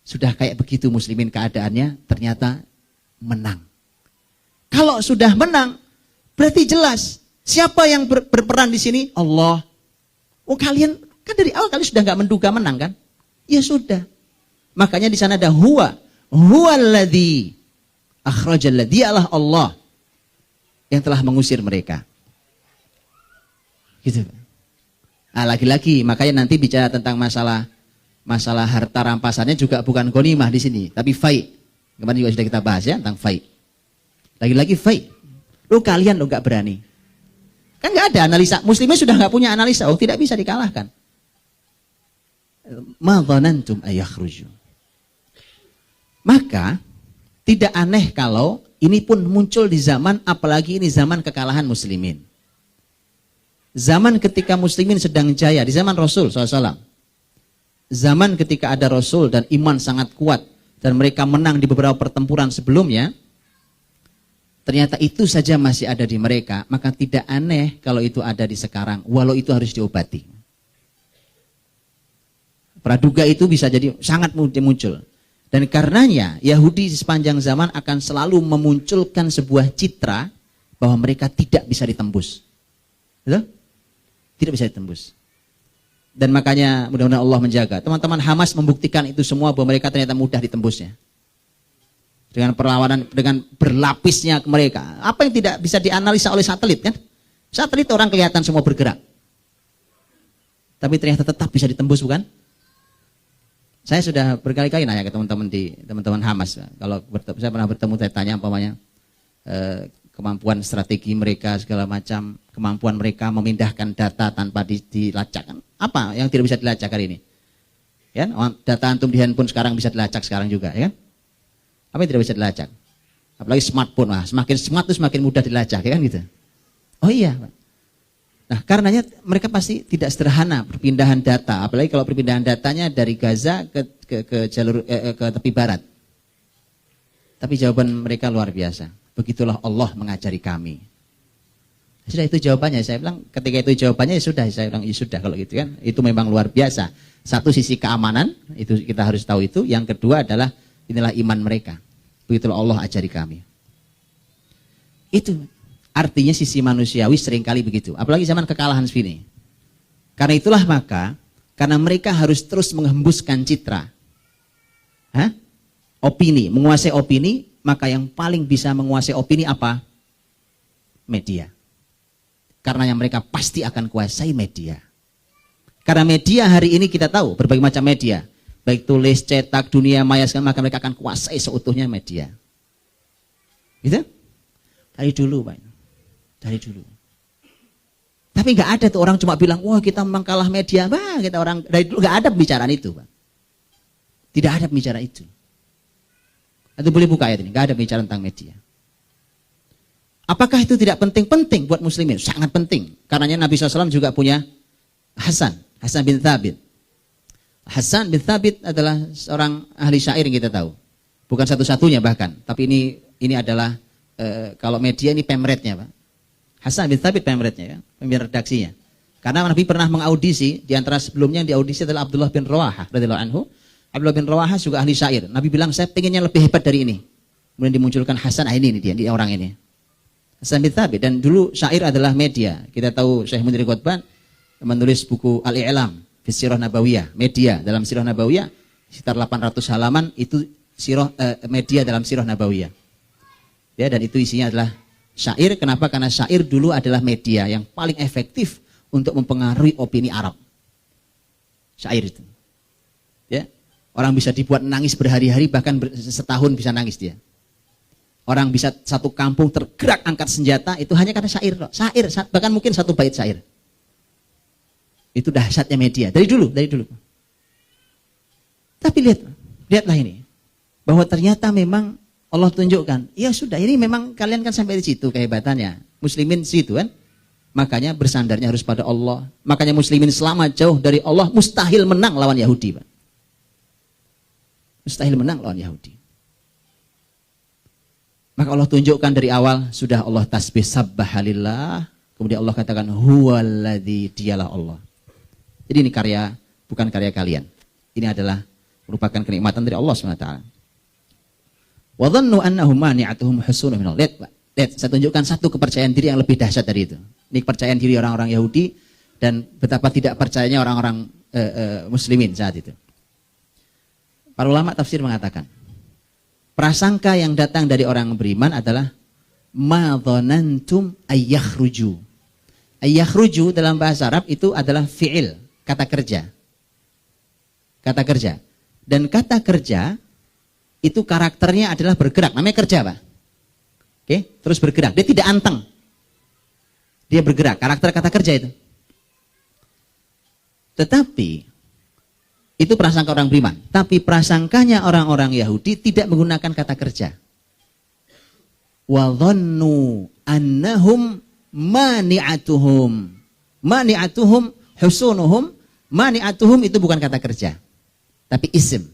Sudah kayak begitu muslimin keadaannya, ternyata menang. Kalau sudah menang, berarti jelas siapa yang berperan di sini? Allah. Oh kalian kan dari awal kalian sudah nggak menduga menang kan? Ya sudah. Makanya di sana ada huwallazi akhrajal, dialah Allah yang telah mengusir mereka. Gitu. Nah, lagi-lagi makanya nanti bicara tentang masalah harta rampasannya juga bukan ghanimah di sini, tapi fai'. Kemarin juga sudah kita bahas ya tentang fai'. Lagi-lagi fai'. Lu kalian lo nggak berani. Kan nggak ada analisa. Muslimnya sudah nggak punya analisa. Oh tidak bisa dikalahkan. Ma dhanantum ayakhruju. Maka tidak aneh kalau ini pun muncul di zaman, apalagi ini zaman kekalahan muslimin. Zaman ketika muslimin sedang jaya, di zaman Rasul SAW. Zaman ketika ada Rasul dan iman sangat kuat, dan mereka menang di beberapa pertempuran sebelumnya, ternyata itu saja masih ada di mereka, maka tidak aneh kalau itu ada di sekarang, walau itu harus diobati. Praduga itu bisa jadi sangat muncul. Dan karenanya Yahudi sepanjang zaman akan selalu memunculkan sebuah citra bahwa mereka tidak bisa ditembus. Betul? Tidak bisa ditembus. Dan makanya mudah-mudahan Allah menjaga. Teman-teman Hamas membuktikan itu semua bahwa mereka ternyata mudah ditembusnya. Dengan perlawanan, dengan berlapisnya mereka. Apa yang tidak bisa dianalisa oleh satelit kan? Satelit orang kelihatan semua bergerak. Tapi ternyata tetap bisa ditembus, bukan? Saya sudah berkali-kali nanya ke teman-teman Hamas. Kalau saya pernah bertemu, saya tanya umpamanya kemampuan strategi mereka segala macam, kemampuan mereka memindahkan data tanpa dilacak. Apa yang tidak bisa dilacak hari ini? Ya, data antum di handphone sekarang bisa dilacak sekarang juga, ya kan? Apa yang tidak bisa dilacak? Apalagi smartphone, semakin smart itu semakin mudah dilacak, ya kan gitu. Oh iya, Pak. Nah, karenanya mereka pasti tidak sederhana perpindahan data, apalagi kalau perpindahan datanya dari Gaza ke jalur ke tepi barat. Tapi jawaban mereka luar biasa. Begitulah Allah mengajari kami. Sudah itu jawabannya. Saya bilang ketika itu jawabannya ya sudah. Saya bilang ya sudah kalau gitu kan. Itu memang luar biasa. Satu sisi keamanan, itu kita harus tahu itu. Yang kedua adalah inilah iman mereka. Begitulah Allah ajari kami. Itu artinya sisi manusiawi seringkali begitu. Apalagi zaman kekalahan sini. Karena itulah maka, karena mereka harus terus menghembuskan citra. Opini, menguasai opini, maka yang paling bisa menguasai opini apa? Media. Karena yang mereka pasti akan kuasai media. Karena media hari ini kita tahu, berbagai macam media. Baik tulis, cetak, dunia maya, maka mereka akan kuasai seutuhnya media. Gitu? Dari dulu, Pak. Dari dulu. Tapi nggak ada tuh orang cuma bilang, wah kita memang kalah media, bah kita orang dari dulu nggak ada pembicaraan itu, Pak. Tidak ada pembicaraan itu. Atau boleh buka ayat ini, nggak ada pembicaraan tentang media. Apakah itu tidak penting? Penting buat muslimin, sangat penting. Karenanya Nabi SAW juga punya Hasan bin Thabit. Hasan bin Thabit adalah seorang ahli syair yang kita tahu. Bukan satu-satunya bahkan, tapi ini adalah kalau media ini pemretnya, Pak. Hasan bin Thabit pemretnya, ya, pemimpin redaksinya. Karena Nabi pernah mengaudisi, di antara sebelumnya yang diaudisi adalah Abdullah bin Rawahah radhiyallahu anhu. Abdullah bin Rawahah juga ahli syair. Nabi bilang, saya pengennya lebih hebat dari ini. Kemudian dimunculkan Hasan, ini dia orang ini. Hasan bin Thabit. Dan dulu syair adalah media. Kita tahu Syekh Munir Qutban menulis buku Al-I'lam fi Sirah Nabawiyah, media dalam Sirah Nabawiyah, sekitar 800 halaman itu media dalam Sirah Nabawiyah. Ya, dan itu isinya adalah syair. Kenapa? Karena syair dulu adalah media yang paling efektif untuk mempengaruhi opini Arab. Syair itu. Ya. Orang bisa dibuat nangis berhari-hari, bahkan setahun bisa nangis dia. Orang bisa satu kampung tergerak angkat senjata, itu hanya karena syair. Syair, bahkan mungkin satu bait syair. Itu dahsyatnya media. Dari dulu. Tapi lihatlah ini. Bahwa ternyata memang Allah tunjukkan, ya sudah, ini memang kalian kan sampai di situ kehebatannya. Muslimin situ kan. Makanya bersandarnya harus pada Allah. Makanya muslimin selama jauh dari Allah mustahil menang lawan Yahudi, Pak. Mustahil menang lawan Yahudi. Maka Allah tunjukkan dari awal, sudah Allah tasbih sabbahalillah. Kemudian Allah katakan, huwaladzi, dialah Allah. Jadi ini karya, bukan karya kalian. Ini adalah merupakan kenikmatan dari Allah SWT. Wa dhannu annahum mani'atuhum husunun minal. Lihat, saya tunjukkan satu kepercayaan diri yang lebih dahsyat dari itu. Ini kepercayaan diri orang-orang Yahudi dan betapa tidak percayanya orang-orang muslimin saat itu. Para ulama tafsir mengatakan, prasangka yang datang dari orang beriman adalah ma dhanantum ayyakhruju. Ayyakhruju dalam bahasa Arab itu adalah fi'il, kata kerja. Kata kerja. Dan kata kerja itu karakternya adalah bergerak, namanya kerja, Pak. Oke, terus bergerak. Dia tidak anteng. Dia bergerak, karakter kata kerja itu. Tetapi itu prasangka orang beriman. Tapi prasangkanya orang-orang Yahudi tidak menggunakan kata kerja. Wa dhannu annahum mani'atuhum. Mani'atuhum husunuhum. Mani'atuhum itu bukan kata kerja, tapi isim.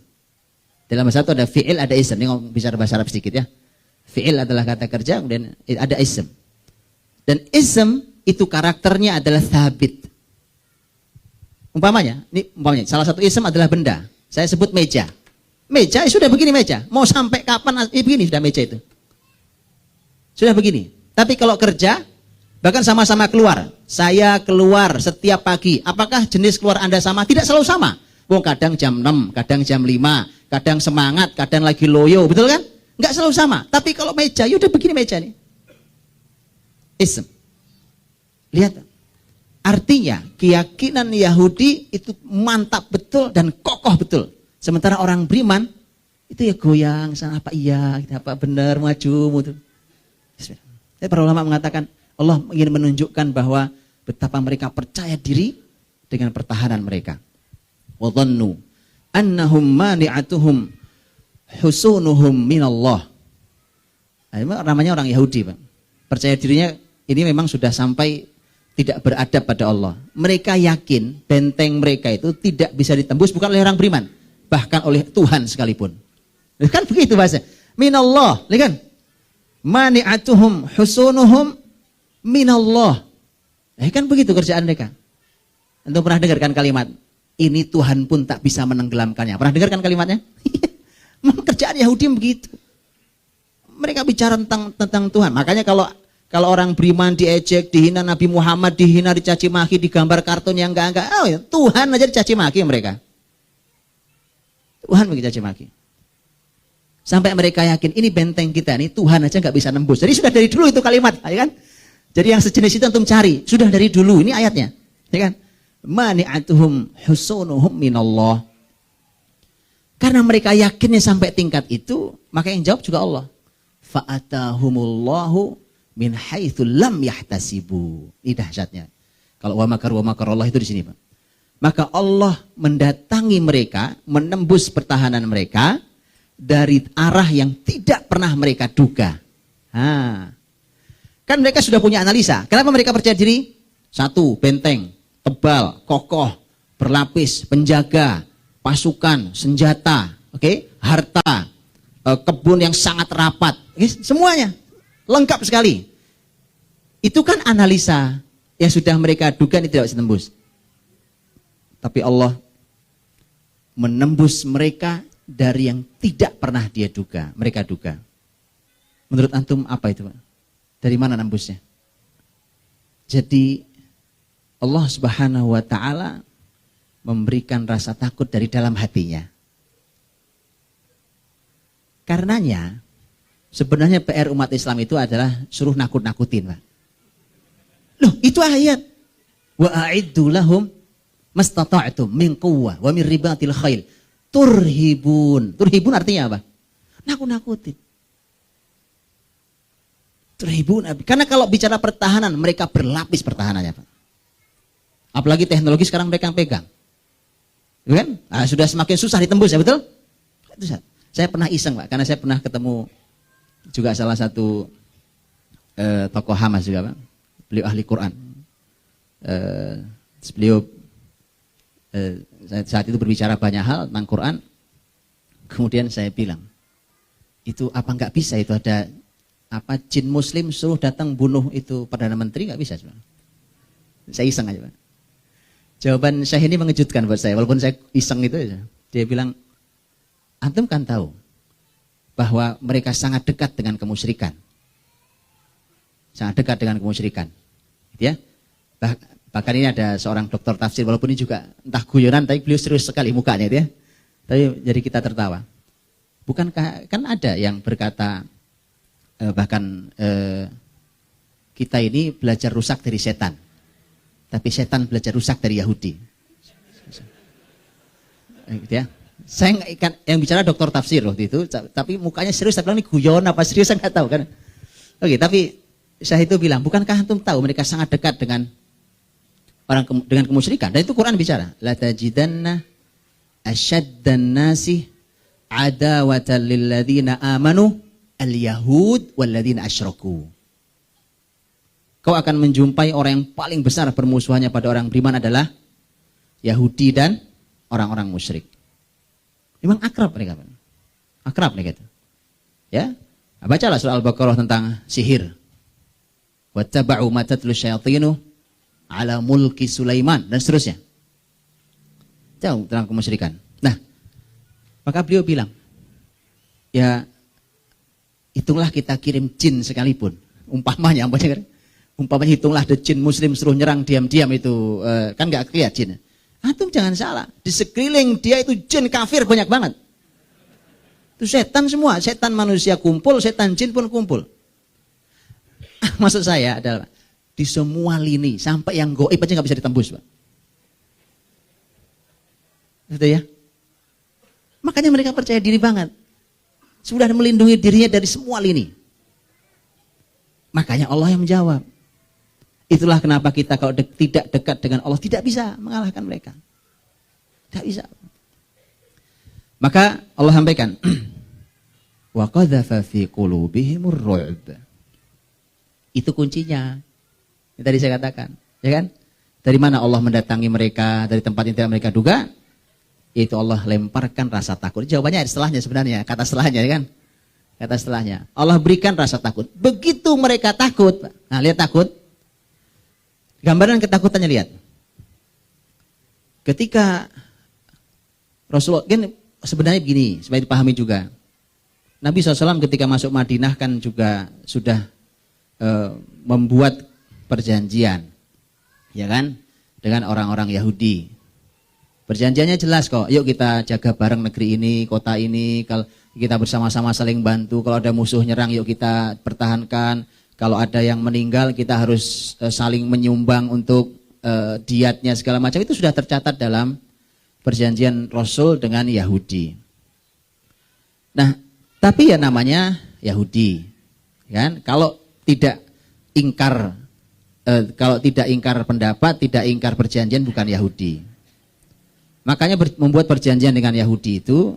Dalam bahasa itu ada fi'il, ada isim. Ini bicara bahasa Arab sedikit ya. Fi'il adalah kata kerja, kemudian ada ism. Dan ism itu karakternya adalah thabit. Umpamanya salah satu ism adalah benda. Saya sebut meja. Meja sudah begini meja. Mau sampai kapan begini sudah meja itu. Sudah begini. Tapi kalau kerja, bahkan sama-sama keluar. Saya keluar setiap pagi. Apakah jenis keluar Anda sama? Tidak selalu sama. Kadang jam 6, kadang jam 5, kadang semangat, kadang lagi loyo, betul kan? Enggak selalu sama. Tapi kalau meja, udah begini meja nih. Ism. Lihat. Artinya keyakinan Yahudi itu mantap betul dan kokoh betul. Sementara orang beriman itu ya goyang, apa iya, apa benar, maju. Tapi para ulama mengatakan Allah ingin menunjukkan bahwa betapa mereka percaya diri dengan pertahanan mereka. Wa dhannu annahum mani'atuhum husunuhum minallah. Namanya orang Yahudi, Pak. Percaya dirinya ini memang sudah sampai tidak beradab pada Allah. Mereka yakin benteng mereka itu tidak bisa ditembus bukan oleh orang beriman, bahkan oleh Tuhan sekalipun. Kan begitu bahasa. Minallah, lihat kan? Mani'atuhum husunuhum minallah. Kan begitu kerjaan mereka. Anda pernah dengarkan kalimat, ini Tuhan pun tak bisa menenggelamkannya. Pernah dengarkan kalimatnya? Kerjaan Yahudi begitu. Mereka bicara tentang Tuhan. Makanya kalau orang beriman diejek, dihina Nabi Muhammad, dihina, dicaci maki, digambar kartun yang enggak. Oh ya, Tuhan aja dicaci maki mereka. Tuhan dicaci maki. Sampai mereka yakin ini benteng kita nih, Tuhan aja nggak bisa nembus. Jadi sudah dari dulu itu kalimat, ya kan? Jadi yang sejenis itu antum cari, sudah dari dulu ini ayatnya, ya kan? Mani'atuhum husunuhum minallah. Karena mereka yakinnya sampai tingkat itu, maka yang jawab juga Allah. Fa'atahumullahu min haitsu lam yahtasibu. Ini dahsyatnya. Kalau wa makarallah itu di sini, Pak. Maka Allah mendatangi mereka, menembus pertahanan mereka dari arah yang tidak pernah mereka duga. Kan mereka sudah punya analisa. Kenapa mereka percaya diri? Satu, benteng, tebal, kokoh, berlapis, penjaga, pasukan, senjata, harta, kebun yang sangat rapat, semuanya lengkap sekali. Itu kan analisa yang sudah mereka duga ini tidak bisa tembus. Tapi Allah menembus mereka dari yang tidak pernah mereka duga. Menurut antum apa itu, Pak? Dari mana nembusnya? Jadi Allah Subhanahu wa ta'ala memberikan rasa takut dari dalam hatinya. Karenanya sebenarnya PR umat Islam itu adalah suruh nakut-nakutin, Pak. Loh, itu ayat. Wa a'iddu lahum mastata'tum min quwwah wa min ribatil khail. Turhibun. Turhibun artinya apa? Nakut-nakutin. Turhibun. Karena kalau bicara pertahanan, mereka berlapis pertahanannya, Pak. Apalagi teknologi sekarang mereka yang pegang. Kan? Sudah semakin susah ditembus, ya betul? Itu saya pernah iseng, Pak, karena saya pernah ketemu juga salah satu tokoh Hamas juga, Pak. Beliau ahli Quran. Beliau saat itu berbicara banyak hal tentang Quran. Kemudian saya bilang, itu apa nggak bisa itu ada jin muslim suruh datang bunuh itu Perdana Menteri, nggak bisa sebenarnya. Saya iseng aja, Pak. Jawaban Syekh ini mengejutkan buat saya, walaupun saya iseng itu aja. Dia bilang, antum kan tahu bahwa mereka sangat dekat dengan kemusyrikan. Sangat dekat dengan kemusyrikan. Gitu ya. Bahkan ini ada seorang dokter tafsir, walaupun ini juga entah guyonan, tapi beliau serius sekali mukanya, gitu ya. Tapi jadi kita tertawa. Bukankah kan ada yang berkata kita ini belajar rusak dari setan, tapi setan belajar rusak dari Yahudi. Gitu ya. Saya nggak yang bicara dokter tafsir waktu itu, tapi mukanya serius. Saya bilang ini guyon apa serius saya nggak tahu kan. Tapi saya itu bilang, bukankah antum tahu mereka sangat dekat dengan dengan kemusyrikan? Dan itu Quran bicara, la tajidanna asyaddan nasi adawatan lil ladzina amanu al-yahud wal ladzina asyraku. Kau akan menjumpai orang yang paling besar permusuhannya pada orang beriman adalah Yahudi dan orang-orang musyrik. Memang akrab mereka. Akrab mereka itu. Ya. Bacalah surah Al-Baqarah tentang sihir. Wattaba'u ma tatlu syayatinu ala mulki Sulaiman dan seterusnya. Jauh tentang kemusyrikan. Nah, maka beliau bilang, ya hitunglah kita kirim jin sekalipun. Umpamanya hitunglah ada jin muslim suruh nyerang diam-diam itu kan nggak kelihatan jin. Antum jangan salah, di sekeliling dia itu jin kafir banyak banget. Itu setan semua, setan manusia kumpul, setan jin pun kumpul. Maksud saya adalah di semua lini sampai yang goib aja nggak bisa ditembus, Pak. Gitu ya. Makanya mereka percaya diri banget. Sudah melindungi dirinya dari semua lini. Makanya Allah yang menjawab. Itulah kenapa kita kalau tidak dekat dengan Allah tidak bisa mengalahkan mereka. Tidak bisa. Maka Allah sampaikan, wa qadhafa fi qulubihimur ru'b. Itu kuncinya. Yang tadi saya katakan, ya kan? Dari mana Allah mendatangi mereka, dari tempat yang tidak mereka duga, yaitu Allah lemparkan rasa takut. Jawabannya setelahnya sebenarnya, kata setelahnya, ya kan? Kata setelahnya. Allah berikan rasa takut. Begitu mereka takut, nah lihat takut. Gambaran ketakutannya lihat. Ketika Rasulullah, kan sebenarnya begini, supaya dipahami juga. Nabi SAW ketika masuk Madinah kan juga sudah membuat perjanjian, ya kan, dengan orang-orang Yahudi. Perjanjiannya jelas kok. Yuk kita jaga bareng negeri ini, kota ini. Kalau kita bersama-sama saling bantu. Kalau ada musuh nyerang, yuk kita pertahankan. Kalau ada yang meninggal, kita harus saling menyumbang untuk diatnya segala macam. Itu sudah tercatat dalam perjanjian Rasul dengan Yahudi. Nah, tapi ya namanya Yahudi, kan? Kalau tidak ingkar pendapat, tidak ingkar perjanjian, bukan Yahudi. Makanya membuat perjanjian dengan Yahudi itu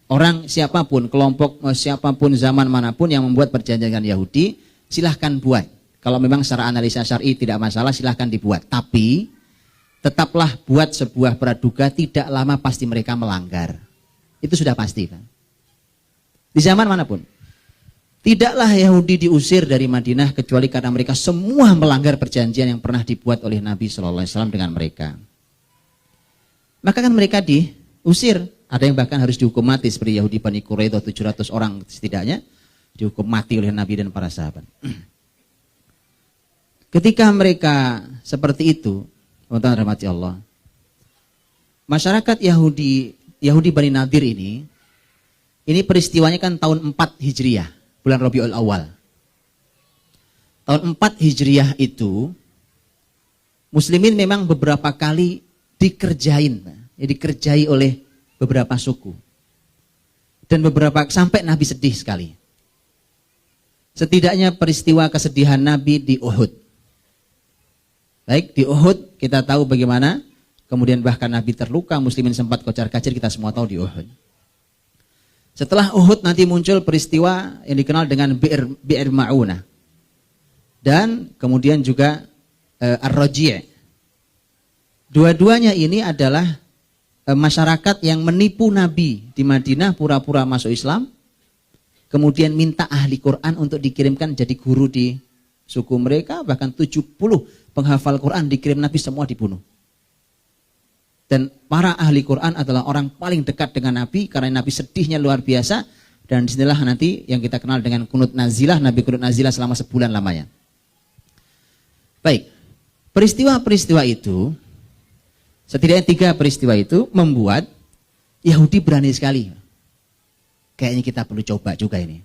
orang siapapun, kelompok siapapun, zaman manapun yang membuat perjanjian dengan Yahudi, silahkan buat. Kalau memang secara analisa syar'i tidak masalah, silahkan dibuat. Tapi tetaplah buat sebuah praduga, tidak lama pasti mereka melanggar. Itu sudah pasti, kan? Di zaman manapun. Tidaklah Yahudi diusir dari Madinah kecuali karena mereka semua melanggar perjanjian yang pernah dibuat oleh Nabi SAW dengan mereka. Maka kan mereka diusir. Ada yang bahkan harus dihukum mati seperti Yahudi Bani Quraidah, 700 orang setidaknya dihukum mati oleh Nabi dan para sahabat. Ketika mereka seperti itu, teman-teman rahmati Allah, masyarakat Yahudi Bani Nadir ini peristiwanya kan tahun 4 Hijriah, bulan Rabiul Awal. Tahun 4 Hijriah itu Muslimin memang beberapa kali dikerjai oleh beberapa suku. Dan beberapa sampai Nabi sedih sekali. Setidaknya peristiwa kesedihan Nabi di Uhud. Baik, di Uhud kita tahu bagaimana, kemudian bahkan Nabi terluka, Muslimin sempat kocar-kacir, kita semua tahu di Uhud. Setelah Uhud nanti muncul peristiwa yang dikenal dengan Bi'r Ma'unah. Dan kemudian juga Ar-Raji'. Dua-duanya ini adalah masyarakat yang menipu Nabi di Madinah, pura-pura masuk Islam, kemudian minta ahli Quran untuk dikirimkan jadi guru di suku mereka, bahkan 70 penghafal Quran dikirim Nabi, semua dibunuh. Dan para ahli Quran adalah orang paling dekat dengan Nabi karena Nabi sedihnya luar biasa. Dan disinilah nanti yang kita kenal dengan kunut nazilah, Nabi kunut nazilah selama sebulan lamanya. Baik, peristiwa-peristiwa itu, setidaknya 3 peristiwa itu membuat Yahudi berani sekali. Kayaknya kita perlu coba juga ini.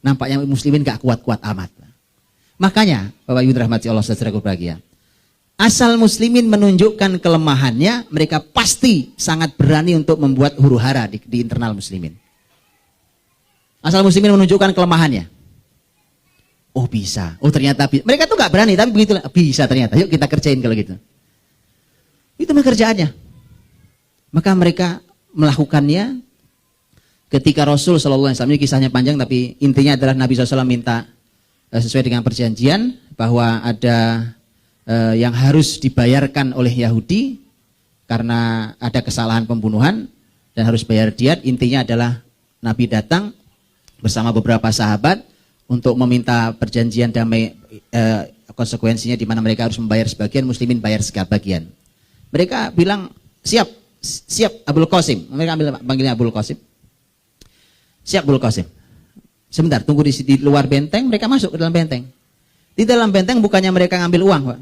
Nampaknya Muslimin gak kuat-kuat amat. Makanya, Bapak Ibu rahmati Allah saudaraku berbahagia, asal Muslimin menunjukkan kelemahannya, mereka pasti sangat berani untuk membuat huru-hara di internal Muslimin. Asal Muslimin menunjukkan kelemahannya. Oh bisa, oh ternyata bisa. Mereka tuh gak berani, tapi begitu bisa ternyata. Yuk kita kerjain kalau gitu. Itu pekerjaannya. Maka mereka melakukannya ketika Rasul SAW, ini kisahnya panjang tapi intinya adalah Nabi SAW minta sesuai dengan perjanjian bahwa ada yang harus dibayarkan oleh Yahudi karena ada kesalahan pembunuhan dan harus bayar diat. Intinya adalah Nabi datang bersama beberapa sahabat untuk meminta perjanjian damai, konsekuensinya di mana mereka harus membayar sebagian, muslimin bayar sebagian. Mereka bilang siap Abul Qasim. Mereka panggilnya Abul Qasim. Siap Abul Qasim. Sebentar, tunggu di luar benteng, mereka masuk ke dalam benteng. Di dalam benteng bukannya mereka ngambil uang, Pak.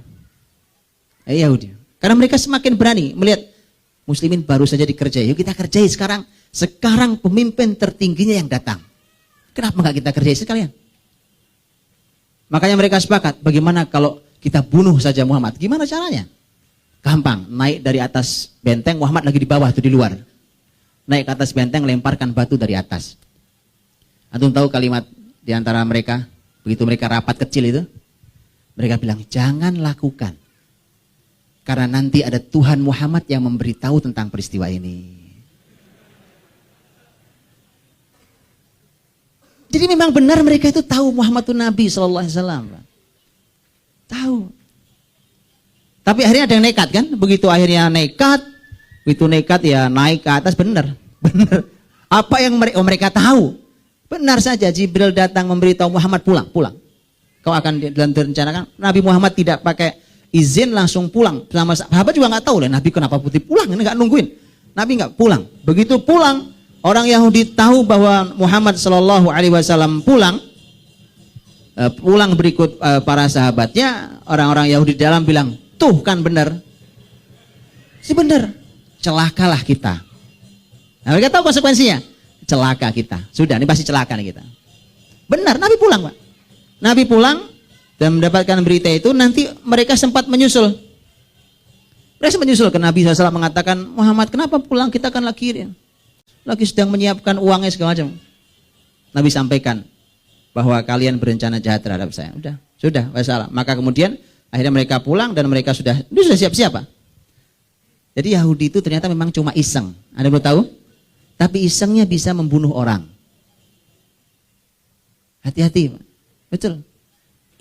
Yahudi. Karena mereka semakin berani melihat muslimin baru saja dikerjai. Yuk kita kerjai sekarang. Sekarang pemimpin tertingginya yang datang. Kenapa nggak kita kerjai sekalian? Makanya mereka sepakat, bagaimana kalau kita bunuh saja Muhammad? Gimana caranya? Gampang, naik dari atas benteng, Muhammad lagi di bawah tuh di luar. Naik ke atas benteng, lemparkan batu dari atas. Antum tahu kalimat di antara mereka, begitu mereka rapat kecil itu, mereka bilang, jangan lakukan. Karena nanti ada Tuhan Muhammad yang memberitahu tentang peristiwa ini. Jadi memang benar mereka itu tahu Muhammad itu Nabi SAW. Tahu. Tapi akhirnya ada yang nekat kan? Begitu akhirnya nekat, begitu nekat ya naik ke atas, benar. Benar. Apa yang mereka tahu? Benar saja, Jibril datang memberitahu Muhammad pulang. Kau akan direncanakan. Nabi Muhammad tidak pakai izin langsung pulang. Sama sahabat juga nggak tahu lah Nabi kenapa putih pulang, ini nggak nungguin. Nabi nggak pulang. Begitu pulang, orang Yahudi tahu bahwa Muhammad Shallallahu Alaihi Wasallam pulang berikut para sahabatnya. Orang-orang Yahudi di dalam bilang, tuh kan benar, si benar, celakalah kita. Nah, mereka tahu konsekuensinya, celaka kita. Sudah, ini pasti celaka nih kita. Benar, Nabi pulang, Pak. Nabi pulang dan mendapatkan berita itu. Nanti mereka sempat menyusul. Mereka menyusul ke Nabi SAW mengatakan, Muhammad kenapa pulang? Kita kan lagi sedang menyiapkan uangnya segala macam. Nabi sampaikan bahwa kalian berencana jahat terhadap saya. Sudah, wassalam. Maka kemudian akhirnya mereka pulang dan mereka sudah siap-siap, Pak. Jadi Yahudi itu ternyata memang cuma iseng. Anda belum tahu? Tapi isengnya bisa membunuh orang. Hati-hati, Pak. Betul.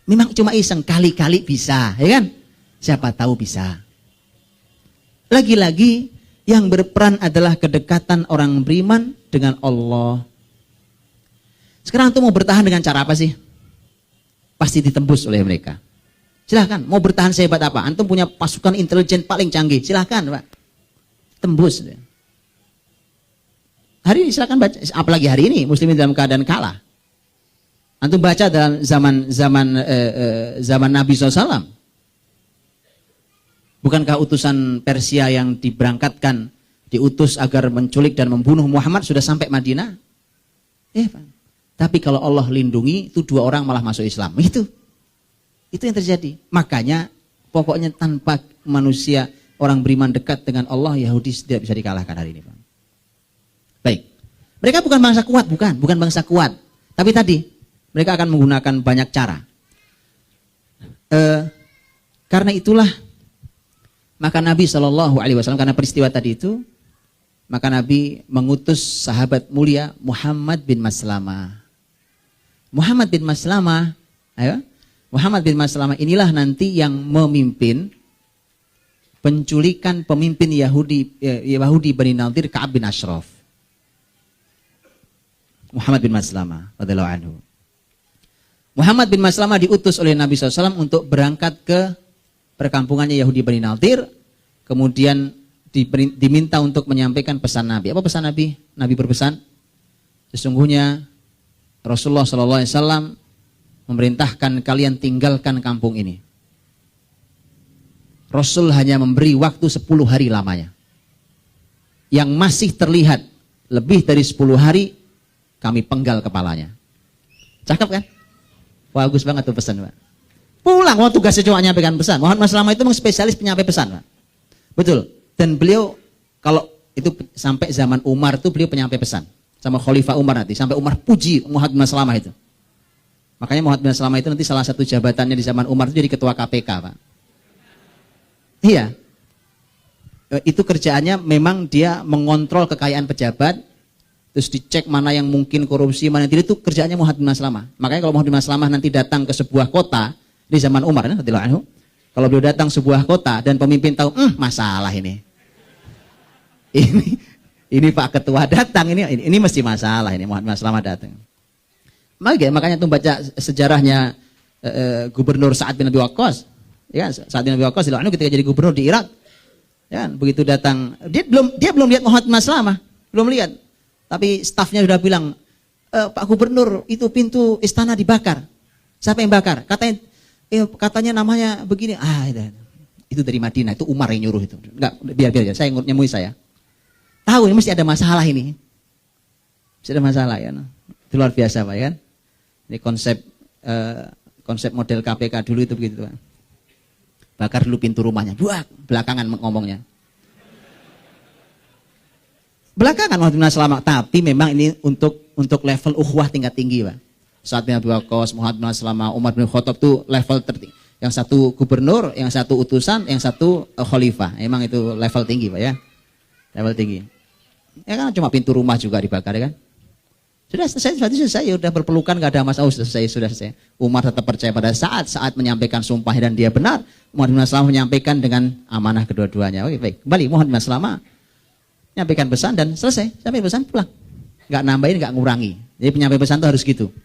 Memang cuma iseng, kali-kali bisa, ya kan? Siapa tahu bisa. Lagi-lagi yang berperan adalah kedekatan orang beriman dengan Allah. Sekarang antum mau bertahan dengan cara apa sih? Pasti ditembus oleh mereka. Silahkan, mau bertahan sehebat apa? Antum punya pasukan intelijen paling canggih, silahkan, Pak. Tembus. Hari ini silahkan baca, apalagi hari ini muslimin dalam keadaan kalah. Antum baca dalam zaman Nabi SAW. Bukankah utusan Persia yang diberangkatkan, diutus agar menculik dan membunuh Muhammad sudah sampai Madinah? Pak. Tapi kalau Allah lindungi, itu 2 orang malah masuk Islam. Itu yang terjadi. Makanya pokoknya tanpa manusia, orang beriman dekat dengan Allah, Yahudi tidak bisa dikalahkan hari ini, Pak. Baik. Mereka bukan bangsa kuat, bukan bangsa kuat. Tapi tadi mereka akan menggunakan banyak cara. Karena itulah maka Nabi Shallallahu Alaihi Wasallam, karena peristiwa tadi itu, maka Nabi mengutus sahabat mulia Muhammad bin Maslamah. Muhammad bin Maslamah inilah nanti yang memimpin penculikan pemimpin Yahudi Bani Nadir, Ka'ab bin Ashraf. Muhammad bin Maslamah radhiyallahu anhu. Muhammad bin Maslamah diutus oleh Nabi SAW untuk berangkat ke perkampungannya Yahudi Bani Nadir, kemudian diminta untuk menyampaikan pesan Nabi. Apa pesan Nabi? Nabi berpesan, sesungguhnya Rasulullah SAW memerintahkan kalian tinggalkan kampung ini. Rasul hanya memberi waktu 10 hari lamanya. Yang masih terlihat lebih dari 10 hari, kami penggal kepalanya. Cakep kan? Bagus banget tuh pesan, Pak. Pulang, tugasnya cuma menyampaikan pesan. Muhammad Maslamah itu memang spesialis penyampai pesan, Pak. Betul. Dan beliau kalau itu sampai zaman Umar itu beliau penyampai pesan sama Khalifah Umar nanti. Sampai Umar puji Muhammad bin Maslamah itu. Makanya Muhammad bin Maslamah itu nanti salah satu jabatannya di zaman Umar itu jadi ketua KPK, Pak. Iya. Itu kerjaannya memang dia mengontrol kekayaan pejabat, terus dicek mana yang mungkin korupsi, mana yang tidak. Itu kerjaannya Muhammad bin Maslamah. Makanya kalau Muhammad bin Maslamah nanti datang ke sebuah kota di zaman Umar, kalau beliau datang sebuah kota dan pemimpin tahu, masalah ini Pak ketua datang, ini mesti masalah ini, Muhammad bin Maslamah datang. Makanya tuh baca sejarahnya Gubernur Sa'ad bin Abi Waqqas. Ya, Sa'ad bin Abi Waqqas ketika jadi gubernur di Irak. Ya, begitu datang, dia belum lihat Muhammad bin Maslamah, belum lihat. Tapi stafnya sudah bilang, Pak Gubernur, itu pintu istana dibakar. Siapa yang bakar? Katanya namanya begini. Itu dari Madinah, itu Umar yang nyuruh itu. Enggak, biar aja, saya nyemui saya. Tahu ini mesti ada masalah ini. Mesti ada masalah ya. Itu luar biasa Pak ya. Ini konsep model KPK dulu itu begitu Pak. Bakar dulu pintu rumahnya, belakangan ngomongnya. Belakangan Muhammad bin Maslamah, tapi memang ini untuk level ukhuwah tingkat tinggi Pak. Sa'ad bin Abi Waqqas, Muhammad bin Maslamah, Umar bin Khattab itu level tertinggi. Yang satu gubernur, yang satu utusan, yang satu khalifah. Emang itu level tinggi Pak ya. Level tinggi. Ya kan cuma pintu rumah juga dibakar ya kan. Sudah selesai, ya udah berpelukan gak ada masalah, sudah selesai. Umar tetap percaya pada saat menyampaikan sumpah dan dia benar. Muhammad bin Maslamah menyampaikan dengan amanah kedua-duanya. Oke baik, kembali Muhammad bin Maslamah menyampaikan pesan dan selesai. Sampai pesan pulang. Gak nambahin, gak ngurangi. Jadi penyampaian pesan itu harus gitu.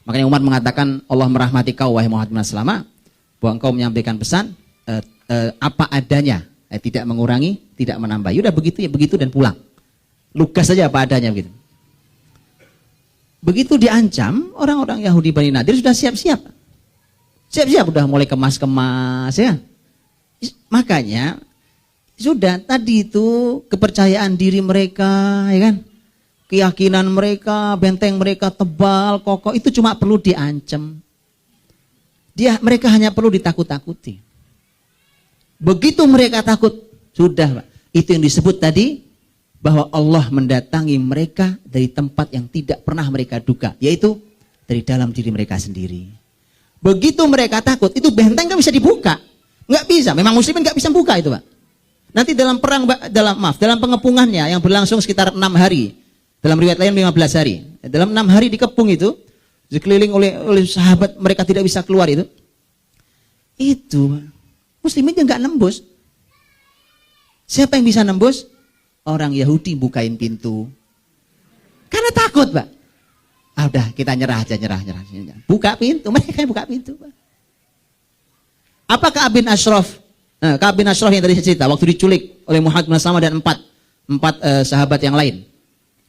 Makanya Umar mengatakan Allah merahmati kau wahai Muhammad bin Maslamah, bahwa engkau menyampaikan pesan apa adanya, tidak mengurangi, tidak menambah. Udah begitu ya begitu dan pulang. Lugas saja apa adanya begitu. Begitu diancam, orang-orang Yahudi Bani Nadir sudah siap-siap. Siap-siap udah mulai kemas-kemas ya. Makanya sudah tadi itu kepercayaan diri mereka ya kan. Keyakinan mereka, benteng mereka tebal, kokoh, itu cuma perlu diancam. Mereka hanya perlu ditakut-takuti. Begitu mereka takut, sudah Pak. Itu yang disebut tadi bahwa Allah mendatangi mereka dari tempat yang tidak pernah mereka duga, yaitu dari dalam diri mereka sendiri. Begitu mereka takut, itu benteng nggak bisa dibuka, nggak bisa. Memang muslimin nggak bisa buka itu Pak. Nanti dalam perang, dalam pengepungannya yang berlangsung sekitar 6 hari, dalam riwayat lain 15 hari, dalam 6 hari dikepung itu, dikeliling oleh sahabat, mereka tidak bisa keluar itu muslimin nggak nembus. Siapa yang bisa nembus? Orang Yahudi bukain pintu. Karena takut Pak. Udah kita nyerah aja, nyerah. Buka pintu, mereka yang buka pintu Pak. Apa Ka'ab bin Ashraf? Ka'ab bin Ashraf yang tadi saya cerita, waktu diculik oleh Muhammad bin Maslamah dan empat sahabat yang lain.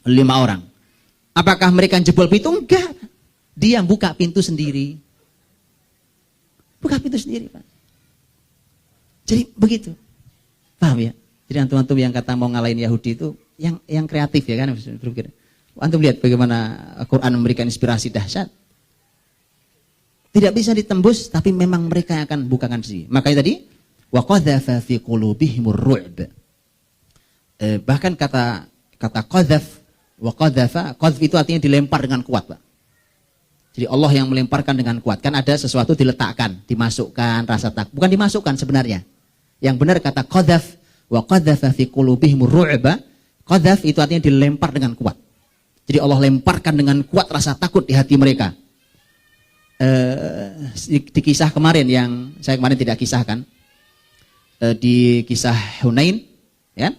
5 orang. Apakah mereka jebol pintu? Enggak. Dia buka pintu sendiri. Buka pintu sendiri Pak. Jadi begitu. Paham ya? Jadi antum-antum yang kata mau ngalahin Yahudi itu yang kreatif ya kan. Antum lihat bagaimana Al-Quran memberikan inspirasi dahsyat. Tidak bisa ditembus, tapi memang mereka yang akan bukakan sendiri. Makanya tadi wa qadzafa fi qulubihimur ru'b. Bahkan kata qadzaf wa qadzafa, qadzf itu artinya dilempar dengan kuat Pak. Jadi Allah yang melemparkan dengan kuat. Kan ada sesuatu diletakkan, dimasukkan rasa takut. Bukan dimasukkan sebenarnya. Yang benar kata qadzaf wa qadzafa fi qulubihimur ru'ba. Qadzaf itu artinya dilempar dengan kuat. Jadi Allah lemparkan dengan kuat rasa takut di hati mereka. Di kisah kemarin yang saya kemarin tidak kisahkan, di kisah Hunain, ya.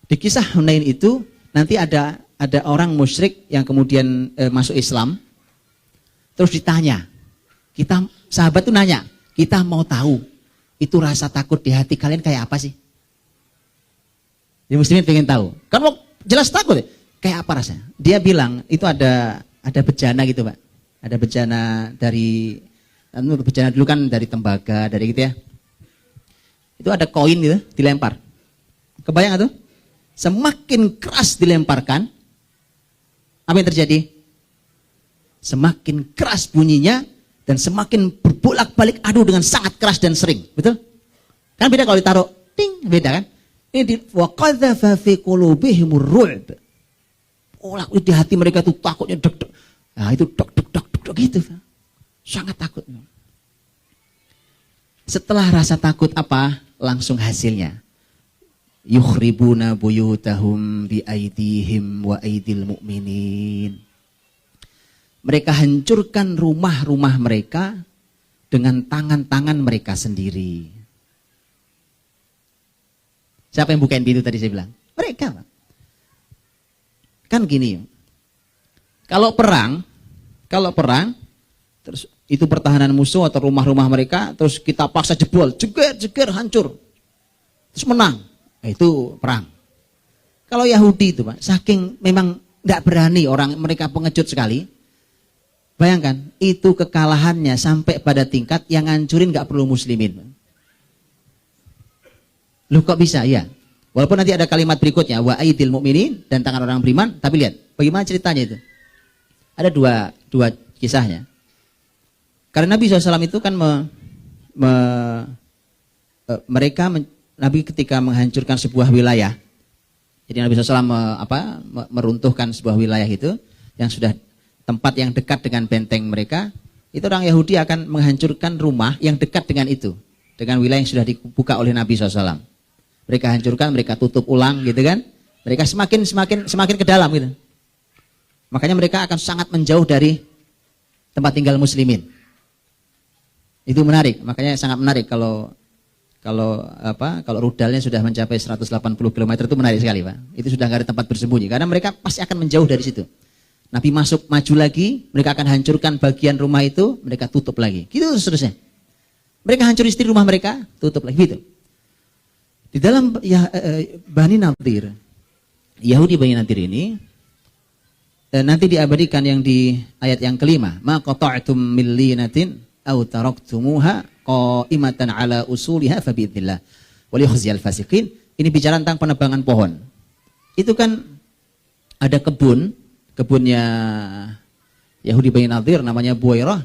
Di kisah Hunain itu nanti ada orang musyrik yang kemudian masuk Islam, terus ditanya, sahabat itu nanya, kita mau tahu itu rasa takut di hati kalian kayak apa sih? Jadi muslimin pengen tahu, kan mau jelas takut ya? Kayak apa rasanya? Dia bilang itu ada bejana gitu Pak. Ada bejana bejana dulu kan dari tembaga, dari gitu ya. Itu ada koin gitu, dilempar. Kebayang tuh? Semakin keras dilemparkan, apa yang terjadi? Semakin keras bunyinya dan semakin berbolak-balik adu dengan sangat keras dan sering, betul? Kan beda kalau ditaruh, ting, beda kan? Ini di wa qadzafa fi qulubihimur ru'b. Di hati mereka itu takutnya deg-deg. Nah, itu deg gitu. Sangat takut. Setelah rasa takut apa? Langsung hasilnya. Yukhribuna buyutahum bi aidihim wa aidil mu'minin. Mereka hancurkan rumah-rumah mereka dengan tangan-tangan mereka sendiri. Siapa yang bukain pintu tadi saya bilang? Mereka. Kan gini. Kalau perang, Kalau perang, terus itu pertahanan musuh atau rumah-rumah mereka, terus kita paksa jebol, jeger, hancur, terus menang. Nah, itu perang. Kalau Yahudi itu Pak, saking memang tidak berani orang, mereka pengecut sekali. Bayangkan, itu kekalahannya sampai pada tingkat yang ngancurin nggak perlu muslimin. Loh kok bisa? Ya. Walaupun nanti ada kalimat berikutnya, wa aidil mu'minin, dan tangan orang beriman, tapi lihat, bagaimana ceritanya itu. Ada dua kisahnya. Karena Nabi SAW itu kan Nabi ketika menghancurkan sebuah wilayah, jadi Nabi SAW meruntuhkan sebuah wilayah itu, yang sudah tempat yang dekat dengan benteng mereka, itu orang Yahudi akan menghancurkan rumah yang dekat dengan itu, dengan wilayah yang sudah dibuka oleh Nabi SAW. Mereka hancurkan, mereka tutup ulang gitu kan. Mereka semakin ke dalam gitu. Makanya mereka akan sangat menjauh dari tempat tinggal muslimin. Itu menarik, makanya sangat menarik kalau rudalnya sudah mencapai 180 km itu menarik sekali Pak. Itu sudah nggak ada tempat bersembunyi karena mereka pasti akan menjauh dari situ. Nabi maju lagi, mereka akan hancurkan bagian rumah itu, mereka tutup lagi. Gitu seterusnya. Mereka hancur istri rumah mereka, tutup lagi gitu. Di dalam Bani Nadir, Yahudi Bani Nadir ini nanti diabadikan yang di ayat yang kelima, ma qata'tum min linatin aw taraktumuha qa'imatan ala usuliha fa bi'idznillah wa liyukhziyal fasiqin. Ini bicara tentang penebangan pohon. Itu kan ada kebunnya Yahudi Bani Nadir namanya Buwairah.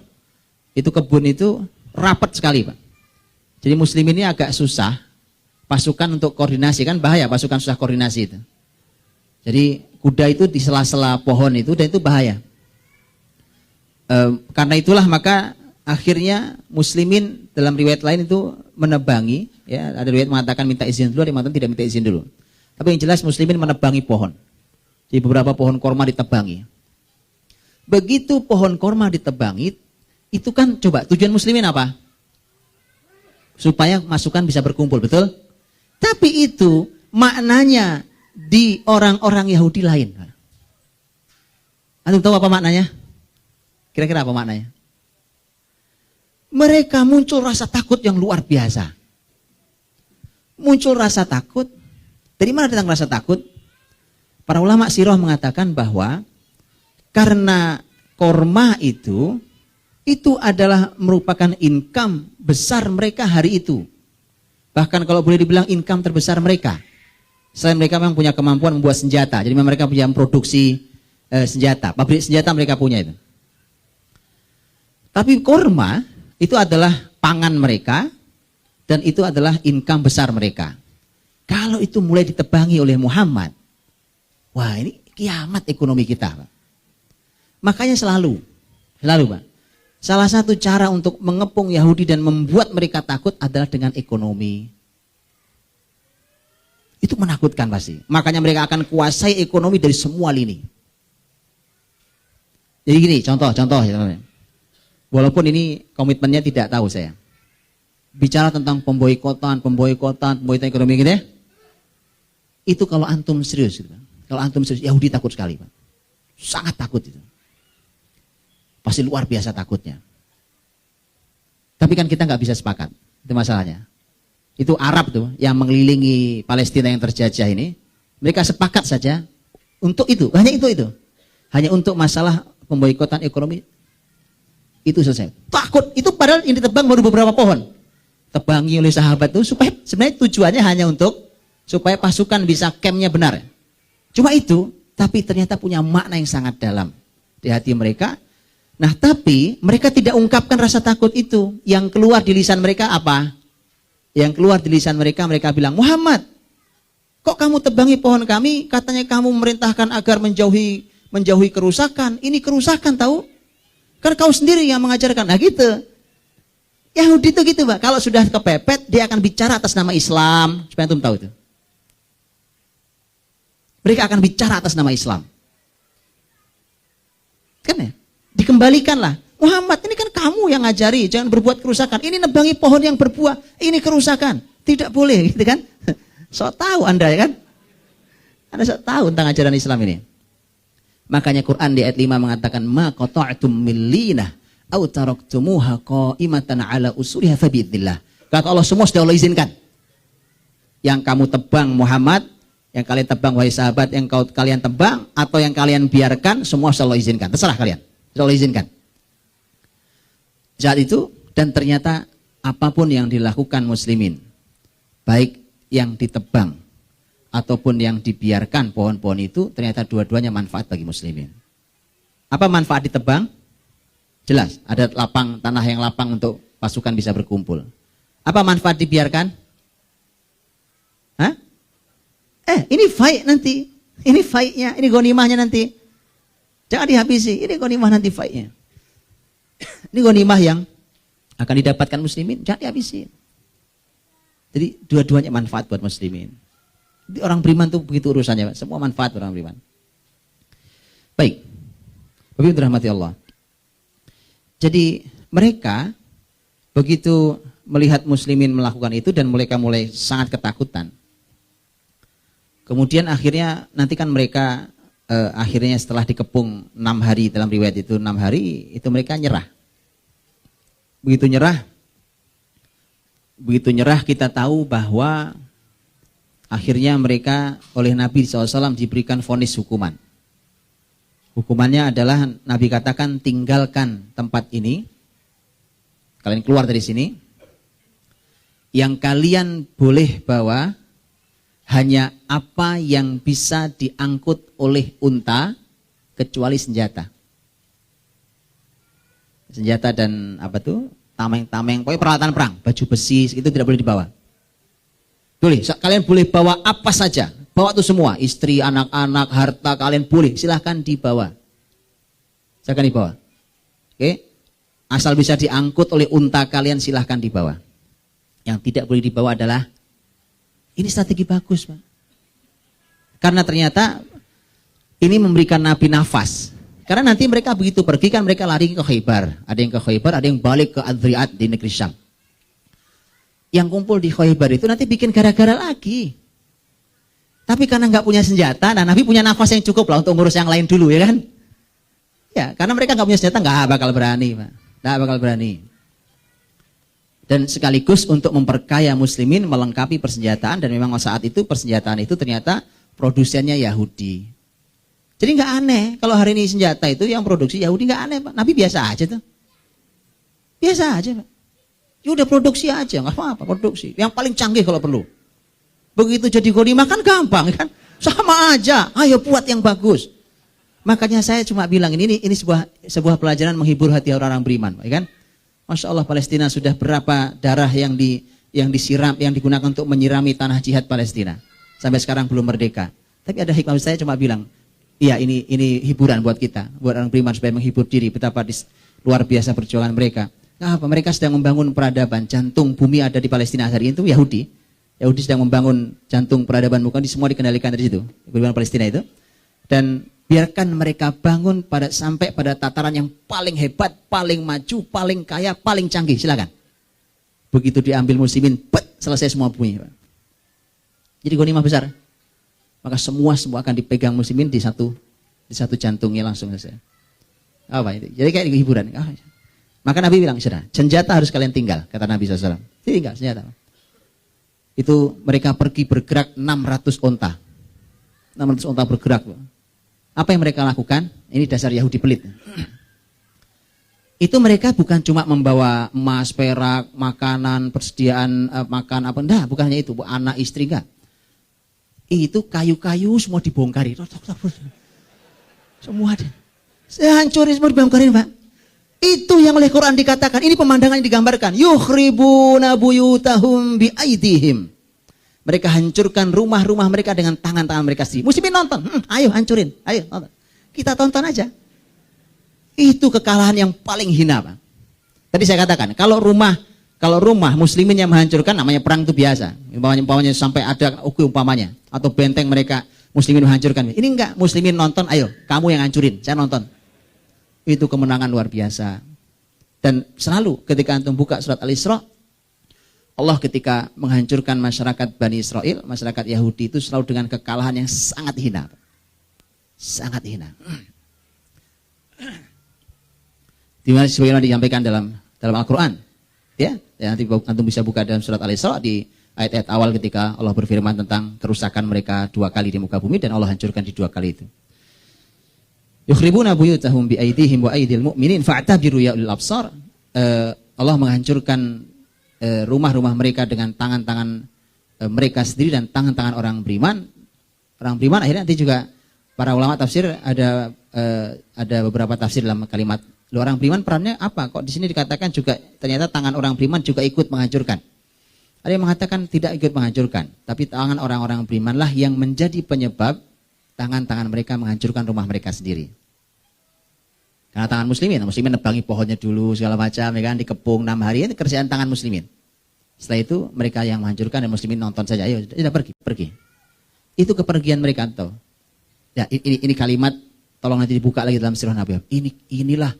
Itu kebun itu rapat sekali Pak. Jadi muslim ini agak susah pasukan untuk koordinasi, kan bahaya pasukan susah koordinasi itu. Jadi kuda itu di sela-sela pohon itu, dan itu bahaya. Karena itulah maka akhirnya muslimin dalam riwayat lain itu menebangi, ya ada riwayat mengatakan minta izin dulu, ada yang mengatakan tidak minta izin dulu. Tapi yang jelas muslimin menebangi pohon. Jadi beberapa pohon korma ditebangi. Begitu pohon korma ditebangi, itu kan coba tujuan muslimin apa? Supaya masukan bisa berkumpul, betul? Tapi itu maknanya di orang-orang Yahudi lain. Anda tahu apa maknanya? Kira-kira apa maknanya? Mereka muncul rasa takut yang luar biasa. Muncul rasa takut. Dari mana datang rasa takut? Para ulama sirah mengatakan bahwa karena korma itu adalah merupakan income besar mereka hari itu. Bahkan kalau boleh dibilang income terbesar mereka. Selain mereka memang punya kemampuan membuat senjata. Jadi mereka punya produksi senjata. Pabrik senjata mereka punya itu. Tapi korma itu adalah pangan mereka. Dan itu adalah income besar mereka. Kalau itu mulai ditebangi oleh Muhammad. Wah ini kiamat ekonomi kita Pak. Makanya selalu Pak. Salah satu cara untuk mengepung Yahudi dan membuat mereka takut adalah dengan ekonomi. Itu menakutkan pasti. Makanya mereka akan kuasai ekonomi dari semua lini. Jadi gini, contoh. Walaupun ini komitmennya tidak tahu saya. Bicara tentang pemboikotan ekonomi gitu ya. Itu kalau antum serius gitu. Kalau antum serius, Yahudi takut sekali Pak. Sangat takut itu. Pasti luar biasa takutnya. Tapi kan kita nggak bisa sepakat. Itu masalahnya. Itu Arab tuh yang mengelilingi Palestina yang terjajah ini. Mereka sepakat saja untuk itu. Hanya itu. Hanya untuk masalah pemboikotan ekonomi. Itu selesai. Takut. Itu padahal ini ditebang baru beberapa pohon. Tebangi oleh sahabat itu supaya sebenarnya tujuannya hanya untuk supaya pasukan bisa campnya benar. Cuma itu. Tapi ternyata punya makna yang sangat dalam di hati mereka. Nah tapi mereka tidak ungkapkan rasa takut itu. Yang keluar di lisan mereka apa? Yang keluar di lisan mereka bilang, Muhammad, kok kamu tebangi pohon kami? Katanya kamu memerintahkan agar menjauhi kerusakan. Ini kerusakan tahu? Kan kau sendiri yang mengajarkan. Nah gitu. Yahudi itu gitu Pak. Kalau sudah kepepet, dia akan bicara atas nama Islam. Supaya antum tahu itu. Mereka akan bicara atas nama Islam. Kan ya? Dikembalikanlah. Muhammad, ini kan kamu yang ngajari jangan berbuat kerusakan. Ini nebangi pohon yang berbuah, ini kerusakan. Tidak boleh, gitu kan? So tahu Anda ya kan? Anda so tahu tentang ajaran Islam ini. Makanya Quran di ayat 5 mengatakan ma qata'tum min linah aw taraktumuha qa'imatan ala usuliha fa biidznillah. Kata Allah, semua sudah Allah izinkan. Yang kamu tebang Muhammad, yang kalian tebang wahai sahabat, yang kalian tebang atau yang kalian biarkan, semua sudah Allah izinkan. Terserah kalian. Sudah Allah izinkan. Saat itu, dan ternyata apapun yang dilakukan muslimin, baik yang ditebang ataupun yang dibiarkan pohon-pohon itu, ternyata dua-duanya manfaat bagi muslimin. Apa manfaat ditebang? Jelas, ada lapang, tanah yang lapang untuk pasukan bisa berkumpul. Apa manfaat dibiarkan? Hah? Ini faid nanti. Ini faidnya, ini ghanimahnya nanti. Jangan dihabisi, ini ghanimah nanti faidnya. Ini ghanimah yang akan didapatkan muslimin, jangan dihabisi. Jadi dua-duanya manfaat buat muslimin. Jadi orang beriman tuh begitu urusannya, Pak. Semua manfaat orang beriman. Baik. Bapak Ibu rahmati Allah. Jadi mereka begitu melihat muslimin melakukan itu dan mereka mulai sangat ketakutan. Kemudian akhirnya nanti kan mereka akhirnya setelah dikepung 6 hari, dalam riwayat itu 6 hari itu mereka nyerah. Begitu nyerah kita tahu bahwa akhirnya mereka oleh Nabi SAW diberikan vonis hukuman. Hukumannya adalah Nabi katakan tinggalkan tempat ini, kalian keluar dari sini. Yang kalian boleh bawa hanya apa yang bisa diangkut oleh unta kecuali senjata. Senjata dan apa tuh? Tameng-tameng, pokoknya peralatan perang, baju besi itu tidak boleh dibawa. Boleh, kalian boleh bawa apa saja. Bawa itu semua, istri, anak-anak, harta kalian boleh, silahkan dibawa. Silahkan dibawa. Oke? Asal bisa diangkut oleh unta kalian silahkan dibawa. Yang tidak boleh dibawa adalah, ini strategi bagus, Pak. Karena ternyata ini memberikan Nabi nafas. Karena nanti mereka begitu pergi kan mereka lari ke Khaybar. Ada yang ke Khaybar, ada yang balik ke Adriat di negeri Syam. Yang kumpul di Khaybar itu nanti bikin gara-gara lagi. Tapi karena nggak punya senjata, nah Nabi punya nafas yang cukup lah untuk ngurus yang lain dulu, ya kan? Ya, karena mereka nggak punya senjata, nggak bakal berani, Pak. Nggak bakal berani. Dan sekaligus untuk memperkaya muslimin, melengkapi persenjataan, dan memang saat itu persenjataan itu ternyata produsennya Yahudi. Jadi nggak aneh kalau hari ini senjata itu yang produksi Yahudi, nggak aneh, Pak. Nabi biasa aja tuh. Biasa aja, Pak. Ya udah produksi aja, nggak apa-apa, produksi. Yang paling canggih kalau perlu. Begitu jadi ghanimah kan gampang kan, sama aja. Ayo buat yang bagus. Makanya saya cuma bilang ini sebuah pelajaran menghibur hati orang-orang beriman, ya kan? Masya Allah, Palestina sudah berapa darah yang disiram, yang digunakan untuk menyirami tanah jihad Palestina. Sampai sekarang belum merdeka. Tapi ada hikmah, saya cuma bilang, iya ini hiburan buat kita, buat orang beriman supaya menghibur diri betapa luar biasa perjuangan mereka. Nah, apa? Mereka sedang membangun peradaban, jantung bumi ada di Palestina hari itu Yahudi. Yahudi sedang membangun jantung peradaban, bukan semua dikendalikan dari situ, peradaban Palestina itu. Dan biarkan mereka bangun sampai pada tataran yang paling hebat, paling maju, paling kaya, paling canggih, silakan. Begitu diambil muslimin, selesai semua bumi. Jadi ghanimah besar. Maka semua akan dipegang muslimin di satu jantungnya langsung selesai. Apa itu? Jadi kayak hiburan. Maka Nabi bilang, sudah, senjata harus kalian tinggal, kata Nabi SAW. Tinggal senjata. Itu mereka pergi bergerak 600 onta. 600 onta bergerak. Apa yang mereka lakukan? Ini dasar Yahudi pelit. Itu mereka bukan cuma membawa emas, perak, makanan, persediaan makan apa, enggak, bukan hanya itu, anak, istri, enggak. Itu kayu-kayu semua dibongkarin. Semua ada. Hancurin semua dibongkarin, Pak. Itu yang oleh Quran dikatakan, ini pemandangan yang digambarkan. Yukhribuna buyutahum biaidihim. Mereka hancurkan rumah-rumah mereka dengan tangan-tangan mereka sendiri. Muslimin nonton, ayo hancurin, ayo nonton. Kita tonton aja. Itu kekalahan yang paling hina, Pak. Tadi saya katakan, kalau rumah muslimin yang menghancurkan, namanya perang itu biasa. Umpamanya sampai ada umpamanya. Atau benteng mereka muslimin menghancurkan. Ini enggak, muslimin nonton, ayo kamu yang hancurin, saya nonton. Itu kemenangan luar biasa. Dan selalu ketika antum buka surat Al-Isra, Allah ketika menghancurkan masyarakat Bani Israel, masyarakat Yahudi itu selalu dengan kekalahan yang sangat hina. Sangat hina. Dimana sebagaimana disampaikan dalam Al-Quran. Ya, nanti antum bisa buka dalam surat Al-Isra di ayat-ayat awal ketika Allah berfirman tentang kerusakan mereka 2 kali di muka bumi dan Allah hancurkan di 2 kali itu. Yukhribuna buyutahum bi aydihim wa aydil mu'minin fa'tabiru ya ulil absar. Allah menghancurkan rumah-rumah mereka dengan tangan-tangan mereka sendiri dan tangan-tangan orang beriman. Orang beriman akhirnya nanti juga para ulama tafsir ada beberapa tafsir dalam kalimat orang beriman perannya apa? Kok di sini dikatakan juga ternyata tangan orang beriman juga ikut menghancurkan. Ada yang mengatakan tidak ikut menghancurkan, tapi tangan orang-orang berimanlah yang menjadi penyebab tangan-tangan mereka menghancurkan rumah mereka sendiri. Karena tangan muslimin nebangi pohonnya dulu segala macam, ya kan, dikepung 6 hari, itu kerjaan tangan muslimin. Setelah itu mereka yang menghancurkan dan muslimin nonton saja, ayo sudah pergi. Itu kepergian mereka tuh. Ya, ini kalimat tolong nanti dibuka lagi dalam Sirah Nabi. Inilah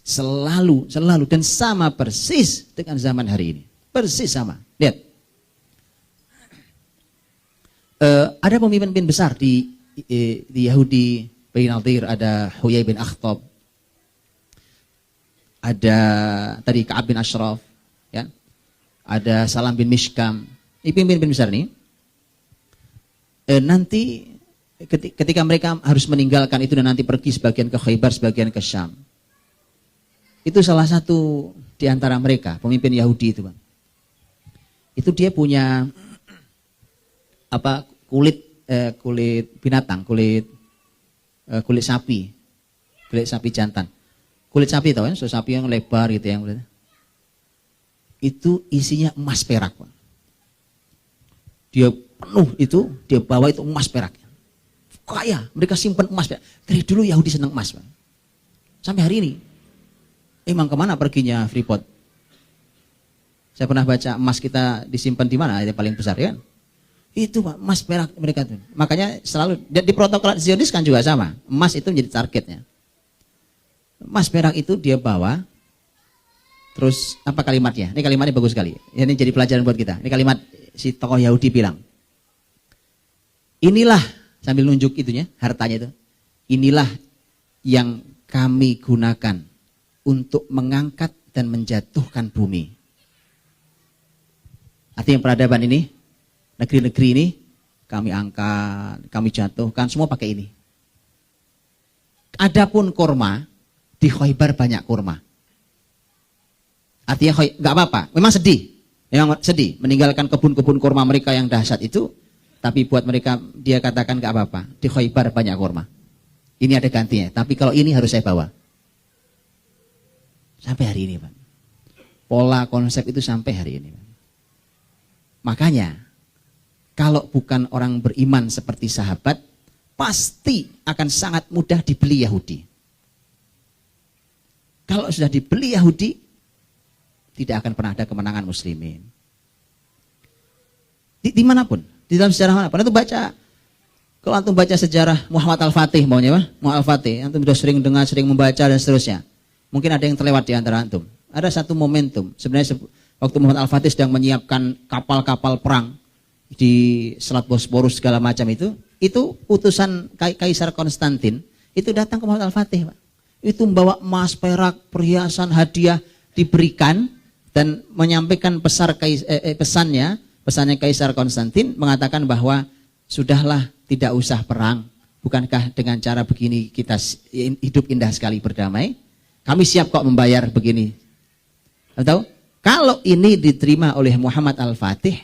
selalu dan sama persis dengan zaman hari ini. Persis sama. Lihat. Ada pemimpin besar di Yahudi, Bani Nadir, ada Huyai bin Akhtab. Ada tadi Ka'ab bin Ashraf, ya. Ada Salam bin Mishkam. Ini pemimpin besar nih. Nanti ketika mereka harus meninggalkan itu dan nanti pergi sebagian ke Khaybar, sebagian ke Syam. Itu salah satu di antara mereka, pemimpin Yahudi itu, Bang. Itu dia punya kulit binatang, kulit sapi jantan. Kulit sapi tahu kan, sapi yang lebar gitu yang itu isinya emas perak, Bang. Dia penuh itu, dia bawa itu emas perak. Kaya, mereka simpan emas perak. Dari dulu Yahudi senang emas, Bang. Sampai hari ini. Emang kemana perginya Freeport? Saya pernah baca emas kita disimpan di mana yang paling besar, ya kan? Itu Pak, emas perak mereka tuh. Makanya selalu di protokol Zionis kan juga sama. Emas itu menjadi targetnya. Emas perak itu dia bawa. Terus apa kalimatnya? Ini kalimatnya bagus sekali. Ini jadi pelajaran buat kita. Ini kalimat si tokoh Yahudi bilang. Inilah sambil nunjuk itunya, hartanya itu. Inilah yang kami gunakan untuk mengangkat dan menjatuhkan bumi. Artinya peradaban ini, negeri-negeri ini kami angkat, kami jatuhkan, semua pakai ini. Adapun kurma, di Khaybar banyak kurma. Artinya nggak apa-apa, memang sedih meninggalkan kebun-kebun kurma mereka yang dahsyat itu, tapi buat mereka dia katakan nggak apa-apa, di Khaybar banyak kurma. Ini ada gantinya, tapi kalau ini harus saya bawa. Sampai hari ini, Pak. Pola konsep itu sampai hari ini, Pak. Makanya kalau bukan orang beriman seperti sahabat, pasti akan sangat mudah dibeli Yahudi. Kalau sudah dibeli Yahudi, tidak akan pernah ada kemenangan muslimin. Dimanapun, di dalam sejarah manapun. Kalau antum baca sejarah Muhammad Al-Fatih, maunya Pak? Muhammad Al-Fatih, antum sudah sering dengar, sering membaca dan seterusnya. Mungkin ada yang terlewat di antara antum. Ada satu momentum, sebenarnya waktu Muhammad Al-Fatih sedang menyiapkan kapal-kapal perang di Selat Bosporus segala macam itu utusan Kaisar Konstantin itu datang ke Muhammad Al-Fatih, Pak. Itu membawa emas, perak, perhiasan, hadiah diberikan dan menyampaikan pesannya Kaisar Konstantin mengatakan bahwa sudahlah, tidak usah perang. Bukankah dengan cara begini kita hidup indah sekali berdamai? Kami siap kok membayar begini. Tahu? Kalau ini diterima oleh Muhammad Al-Fatih,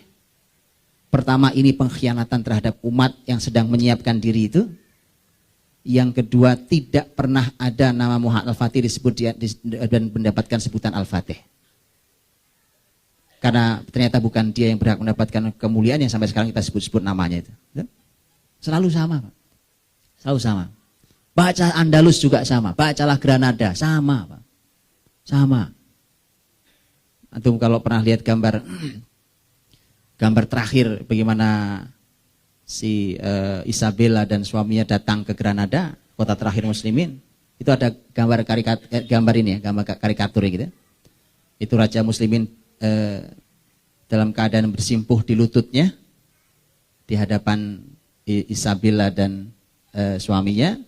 pertama ini pengkhianatan terhadap umat yang sedang menyiapkan diri itu. Yang kedua, tidak pernah ada nama Muhammad Al-Fatih disebut dan mendapatkan sebutan Al-Fatih. Karena ternyata bukan dia yang berhak mendapatkan kemuliaan yang sampai sekarang kita sebut-sebut namanya itu. Selalu sama, Pak. Selalu sama. Baca Andalus juga sama. Bacalah Granada, sama, Pak. Sama. Antum kalau pernah lihat gambar terakhir bagaimana si Isabella dan suaminya datang ke Granada, kota terakhir muslimin, itu ada gambar karikatur gitu. Itu raja muslimin dalam keadaan bersimpuh di lututnya di hadapan Isabella dan suaminya,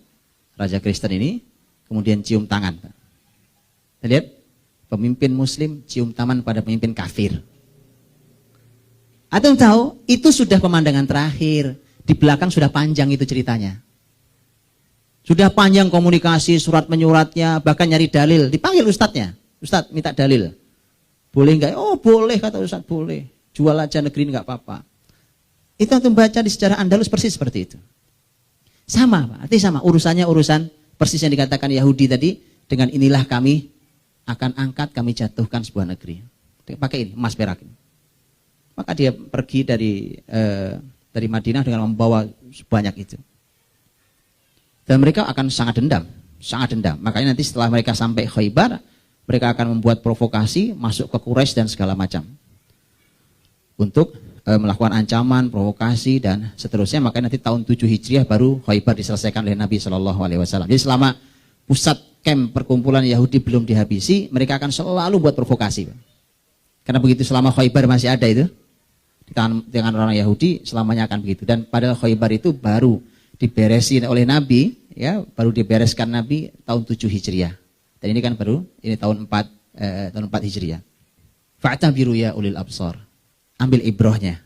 raja Kristen ini, kemudian cium tangan. Lihat, pemimpin muslim cium tangan pada pemimpin kafir. Antum tahu, itu sudah pemandangan terakhir. Di belakang sudah panjang itu ceritanya. Sudah panjang komunikasi, surat menyuratnya, bahkan nyari dalil. Dipanggil ustadznya. Ustadz minta dalil. Boleh enggak? Oh boleh kata ustadz, boleh. Jual aja negeri ini enggak apa-apa. Itu antum baca di sejarah Andalus persis seperti itu. Sama Pak, artinya sama. Urusannya urusan persis yang dikatakan Yahudi tadi. Dengan inilah kami akan angkat, kami jatuhkan sebuah negeri. Pakai ini, emas perak ini. Maka dia pergi dari Madinah dengan membawa sebanyak itu. Dan mereka akan sangat dendam, sangat dendam. Makanya nanti setelah mereka sampai Khaybar, mereka akan membuat provokasi, masuk ke Quraisy dan segala macam. Untuk melakukan ancaman, provokasi dan seterusnya. Makanya nanti tahun 7 Hijriah baru Khaybar diselesaikan oleh Nabi SAW. Jadi selama pusat camp perkumpulan Yahudi belum dihabisi, mereka akan selalu buat provokasi. Karena begitu selama Khaybar masih ada itu, di tangan orang Yahudi selamanya akan begitu. Dan padahal Khaybar itu baru diberesin oleh Nabi, ya, baru dibereskan Nabi tahun 7 Hijriah. Dan ini kan baru ini tahun 4 Hijriah. Fa'tabiru ya ulil absar. Ambil ibrohnya.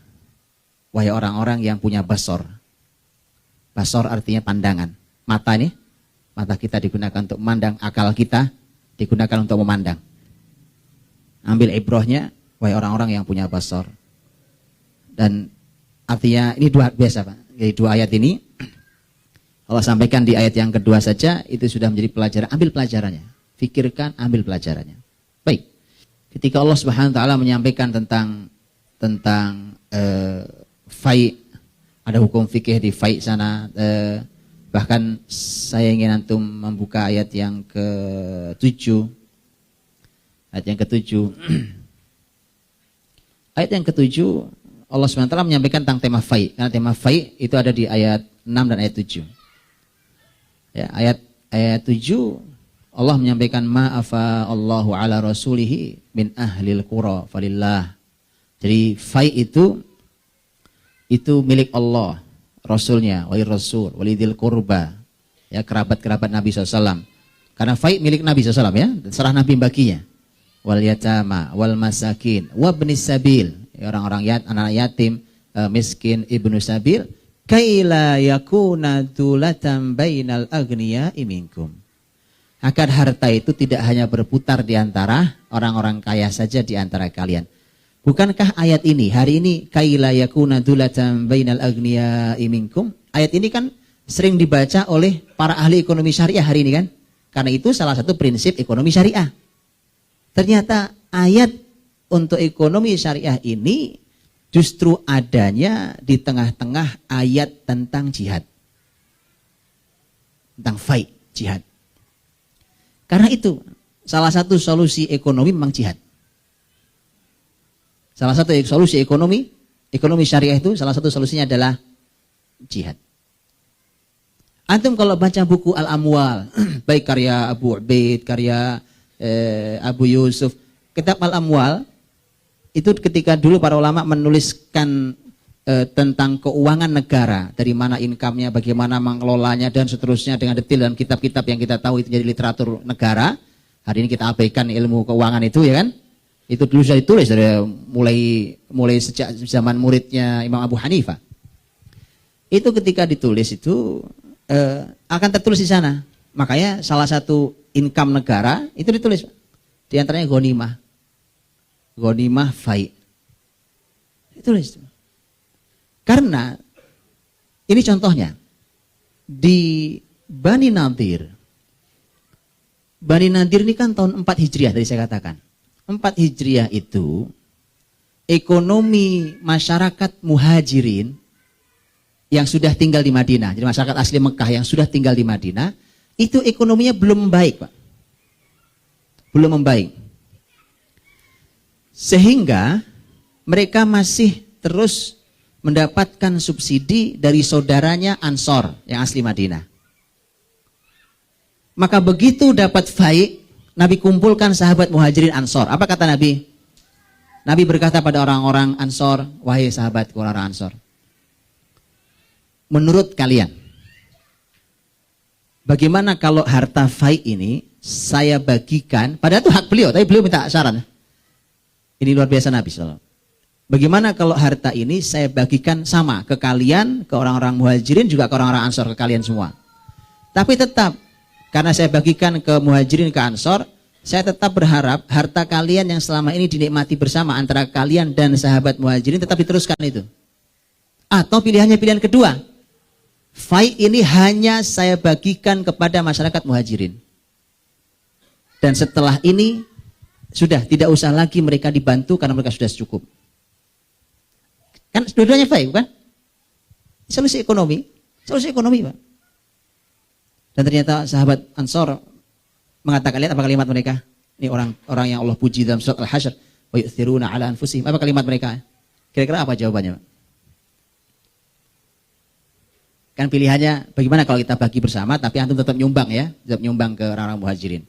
Wahai orang-orang yang punya basor. Basor artinya pandangan. Mata ini, mata kita digunakan untuk memandang, akal kita digunakan untuk memandang. Ambil ibrohnya, wahai orang-orang yang punya basor. Dan artinya ini dua biasa Pak. Jadi dua ayat ini Allah sampaikan di ayat yang kedua saja itu sudah menjadi pelajaran. Ambil pelajarannya. Fikirkan, ambil pelajarannya. Baik. Ketika Allah Subhanahu wa taala menyampaikan tentang fai, ada hukum fikih di fai sana, bahkan saya ingin antum membuka ayat yang ke-7. Ayat yang ke-7. Ayat yang ke-7 Allah SWT menyampaikan tentang tema fai. Karena tema fai itu ada di ayat 6 dan ayat 7. Ya, ayat 7 Allah menyampaikan ma'afa Allahu ala rasulihi min ahlil qura falillah. Jadi fai itu milik Allah, Rasulnya, wali Rasul, walidil qurba, ya, kerabat-kerabat Nabi SAW. Karena fai milik Nabi SAW, ya, serah Nabi baginya. Wal yatama, wal masakin, wabnis sabil, orang-orang anak yatim, miskin, ibnu sabil, kaila yakuna dulatan bainal agniya'i minkum. Agar harta itu tidak hanya berputar di antara orang-orang kaya saja di antara kalian. Bukankah ayat ini, hari ini, kaila yakuna dulatan bainal agniya'i minkum, ayat ini kan sering dibaca oleh para ahli ekonomi syariah hari ini kan? Karena itu salah satu prinsip ekonomi syariah. Ternyata ayat untuk ekonomi syariah ini justru adanya di tengah-tengah ayat tentang jihad. Tentang fight, jihad. Karena itu salah satu solusi ekonomi memang jihad. Salah satu solusi ekonomi syariah itu salah satu solusinya adalah jihad. Antum kalau baca buku Al-Amwal, baik karya Abu Ubaid, karya Abu Yusuf, kitab Al-Amwal, itu ketika dulu para ulama menuliskan tentang keuangan negara, dari mana income-nya, bagaimana mengelolanya dan seterusnya dengan detail dalam kitab-kitab yang kita tahu itu jadi literatur negara. Hari ini kita abaikan ilmu keuangan itu, ya kan? Itu dulu sudah ditulis dari mulai sejak zaman muridnya Imam Abu Hanifah. Itu ketika ditulis itu akan tertulis di sana. Makanya salah satu income negara itu ditulis di antaranya ghanimah fai. Ditulis. Karena ini contohnya di Bani Nadir. Bani Nadir ini kan tahun 4 Hijriah tadi saya katakan. 4 Hijriah itu ekonomi masyarakat muhajirin yang sudah tinggal di Madinah, jadi masyarakat asli Mekah yang sudah tinggal di Madinah, itu ekonominya belum membaik, Pak. Belum membaik. Sehingga mereka masih terus mendapatkan subsidi dari saudaranya Ansor yang asli Madinah. Maka begitu dapat fai, Nabi kumpulkan sahabat muhajirin Ansor. Apa kata Nabi? Nabi berkata pada orang-orang Ansor, wahai sahabatku orang Ansor, menurut kalian, bagaimana kalau harta fai ini saya bagikan, padahal itu hak beliau, tapi beliau minta syarat. Ini luar biasa Nabi SAW. Bagaimana kalau harta ini saya bagikan sama ke kalian, ke orang-orang muhajirin, juga ke orang-orang ansor, ke kalian semua. Tapi tetap, karena saya bagikan ke muhajirin, ke ansor, saya tetap berharap harta kalian yang selama ini dinikmati bersama antara kalian dan sahabat muhajirin tetap diteruskan itu. Atau pilihannya pilihan kedua, fai ini hanya saya bagikan kepada masyarakat muhajirin. Dan setelah ini sudah tidak usah lagi mereka dibantu karena mereka sudah cukup. Kan dua-duanya fai, bukan? Solusi ekonomi, Pak. Dan ternyata sahabat Ansor mengatakan, lihat apa kalimat mereka? Ini orang yang Allah puji dalam surat Al-Hasyr, wa yu'thiruna 'ala anfusihim. Apa kalimat mereka? Kira-kira apa jawabannya, Pak? Kan pilihannya bagaimana kalau kita bagi bersama tapi antum tetap nyumbang ya, tetap nyumbang ke orang-orang muhajirin.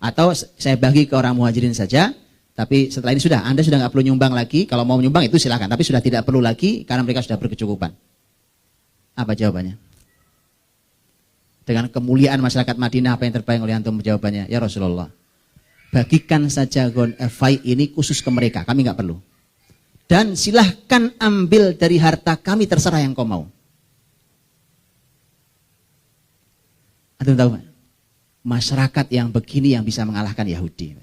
Atau saya bagi ke orang muhajirin saja, tapi setelah ini sudah, Anda sudah nggak perlu nyumbang lagi. Kalau mau nyumbang itu silakan, tapi sudah tidak perlu lagi karena mereka sudah berkecukupan. Apa jawabannya? Dengan kemuliaan masyarakat Madinah, apa yang terbayang oleh antum jawabannya? Ya Rasulullah, bagikan saja fai ini khusus ke mereka, kami nggak perlu. Dan silahkan ambil dari harta kami terserah yang kau mau. Antum tahu Pak? Masyarakat yang begini yang bisa mengalahkan Yahudi.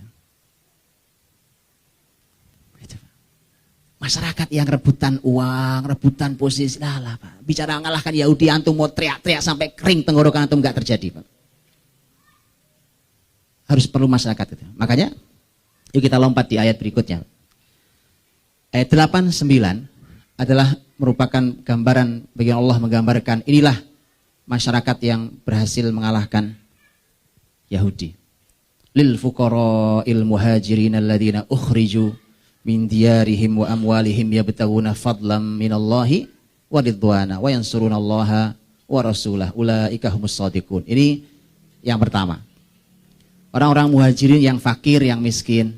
Masyarakat yang rebutan uang, rebutan posisi, lah Pak. Bicara mengalahkan Yahudi, antum mau teriak-teriak sampai kering tenggorokan antum, nggak terjadi Pak. Harus perlu masyarakat itu. Makanya, yuk kita lompat di ayat berikutnya. Ayat 8-9 adalah merupakan gambaran bagi Allah menggambarkan inilah masyarakat yang berhasil mengalahkan Yahudi. Lil fuqara'il muhajirin alladziina ukhriju min diyarihim wa amwalihim yabtaghuna fadlan minallahi wa ridwana wa yansurunallaha wa rasulahu ulaika humus shadiqun. Ini yang pertama. Orang-orang muhajirin yang fakir, yang miskin.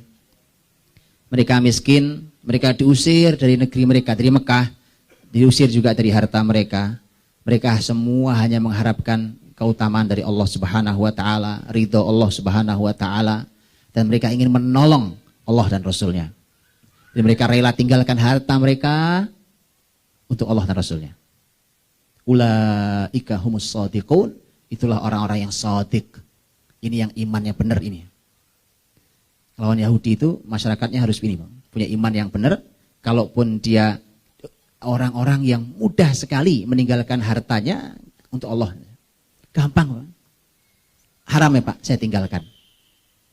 Mereka miskin, mereka diusir dari negeri mereka, dari Mekah, diusir juga dari harta mereka. Mereka semua hanya mengharapkan keutamaan dari Allah Subhanahu wa taala, ridho Allah Subhanahu wa taala, dan mereka ingin menolong Allah dan Rasulnya. Dan mereka rela tinggalkan harta mereka untuk Allah dan Rasulnya. Ulaika humus shadiqun, itulah orang-orang yang shadiq. Ini yang imannya benar ini. Lawan Yahudi itu masyarakatnya harus ini, punya iman yang benar. Kalaupun dia orang-orang yang mudah sekali meninggalkan hartanya untuk Allah. Gampang Pak. Haram ya Pak, saya tinggalkan.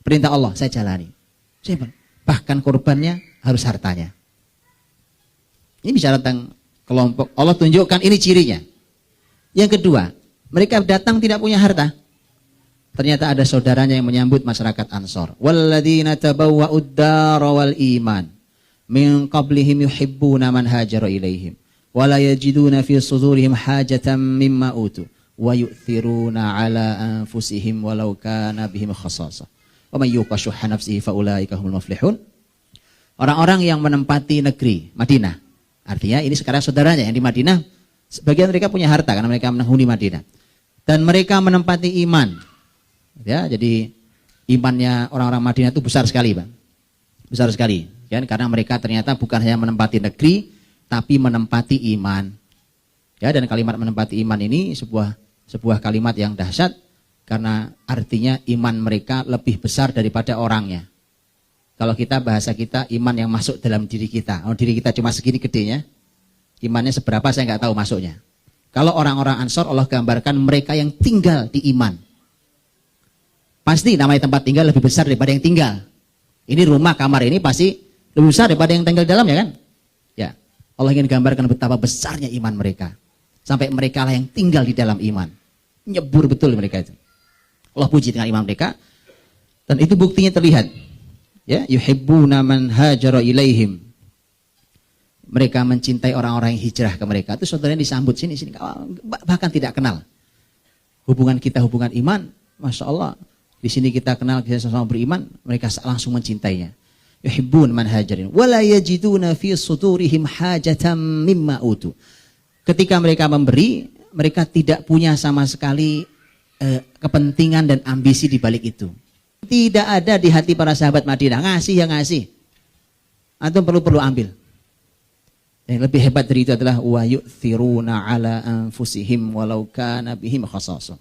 Perintah Allah, saya jalani. Bahkan korbannya harus hartanya. Ini bicara tentang kelompok. Allah tunjukkan ini cirinya. Yang kedua, mereka datang tidak punya harta. Ternyata ada saudaranya yang menyambut masyarakat Ansor. Walladzina tabawwa'ud dar wal iman min qablihim yuhibbuna man hajara ilaihim wa la yajiduna fi sudurihim hajatan mimma utu wa yu'thiruna ala anfusihim walau kana bihim khasasah wa may yuqa shuhha nafsihi fa ulaika humul muflihun. Orang-orang yang menempati negeri Madinah. Artinya ini sekarang saudaranya yang di Madinah, sebagian mereka punya harta karena mereka menghuni Madinah. Dan mereka menempati iman. Ya, jadi imannya orang-orang Madinah itu besar sekali, Bang. Besar sekali. Ya, karena mereka ternyata bukan hanya menempati negeri tapi menempati iman. Ya, dan kalimat menempati iman ini sebuah kalimat yang dahsyat karena artinya iman mereka lebih besar daripada orangnya. Kalau kita bahasa kita iman yang masuk dalam diri kita. Kalau diri kita cuma segini gedenya, imannya seberapa saya nggak tahu masuknya. Kalau orang-orang Ansor Allah gambarkan mereka yang tinggal di iman. Pasti namanya tempat tinggal lebih besar daripada yang tinggal. Ini rumah kamar ini pasti lebih besar daripada yang tinggal di dalamnya kan? Ya. Allah ingin gambarkan betapa besarnya iman mereka. Sampai mereka lah yang tinggal di dalam iman. Nyebur betul mereka itu. Allah puji dengan iman mereka. Dan itu buktinya terlihat. Ya, yuhibbuna man hajara ilaihim. Mereka mencintai orang-orang yang hijrah ke mereka. Itu saudaranya disambut sini bahkan tidak kenal. Hubungan kita hubungan iman, Masya Allah. Di sini kita kenal, kita sama-sama beriman, mereka langsung mencintainya. Yuhibbun man hajarin wala yajiduna fi sudurihim hajatan mimma utu. Ketika mereka memberi, mereka tidak punya sama sekali kepentingan dan ambisi di balik itu. Tidak ada di hati para sahabat Madinah. Ngasih ya ngasih. Antum perlu ambil. Yang lebih hebat dari itu adalah wa yu'thiruna ala anfusihim walau kana bihim khasasah.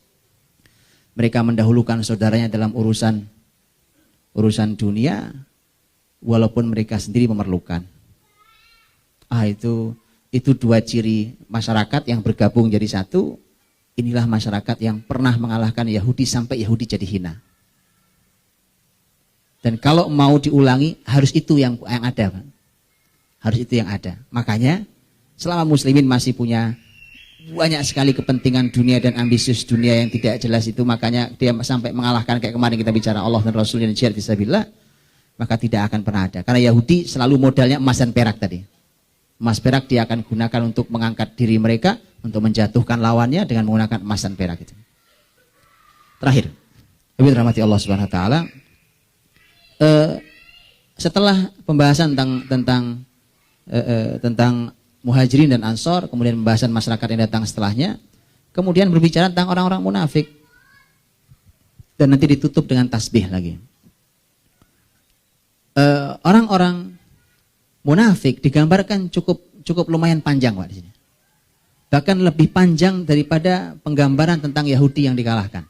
Mereka mendahulukan saudaranya dalam urusan dunia walaupun mereka sendiri memerlukan. Itu dua ciri masyarakat yang bergabung jadi satu. Inilah masyarakat yang pernah mengalahkan Yahudi sampai Yahudi jadi hina. Dan kalau mau diulangi harus itu yang ada, Pak. Harus itu yang ada. Makanya selama muslimin masih punya banyak sekali kepentingan dunia dan ambisius dunia yang tidak jelas itu, makanya dia sampai mengalahkan kayak kemarin kita bicara Allah dan Rasulnya dan jihad fisabilillah, maka tidak akan pernah ada. Karena Yahudi selalu modalnya emas dan perak tadi. Emas perak dia akan gunakan untuk mengangkat diri mereka, untuk menjatuhkan lawannya dengan menggunakan emas dan perak itu. Terakhir, lebih dirahmati Allah Subhanahu wa taala, setelah pembahasan tentang Muhajirin dan Ansor, kemudian pembahasan masyarakat yang datang setelahnya, kemudian berbicara tentang orang-orang munafik, dan nanti ditutup dengan tasbih lagi. Orang-orang munafik digambarkan cukup lumayan panjang, Pak, di sini. Bahkan lebih panjang daripada penggambaran tentang Yahudi yang dikalahkan.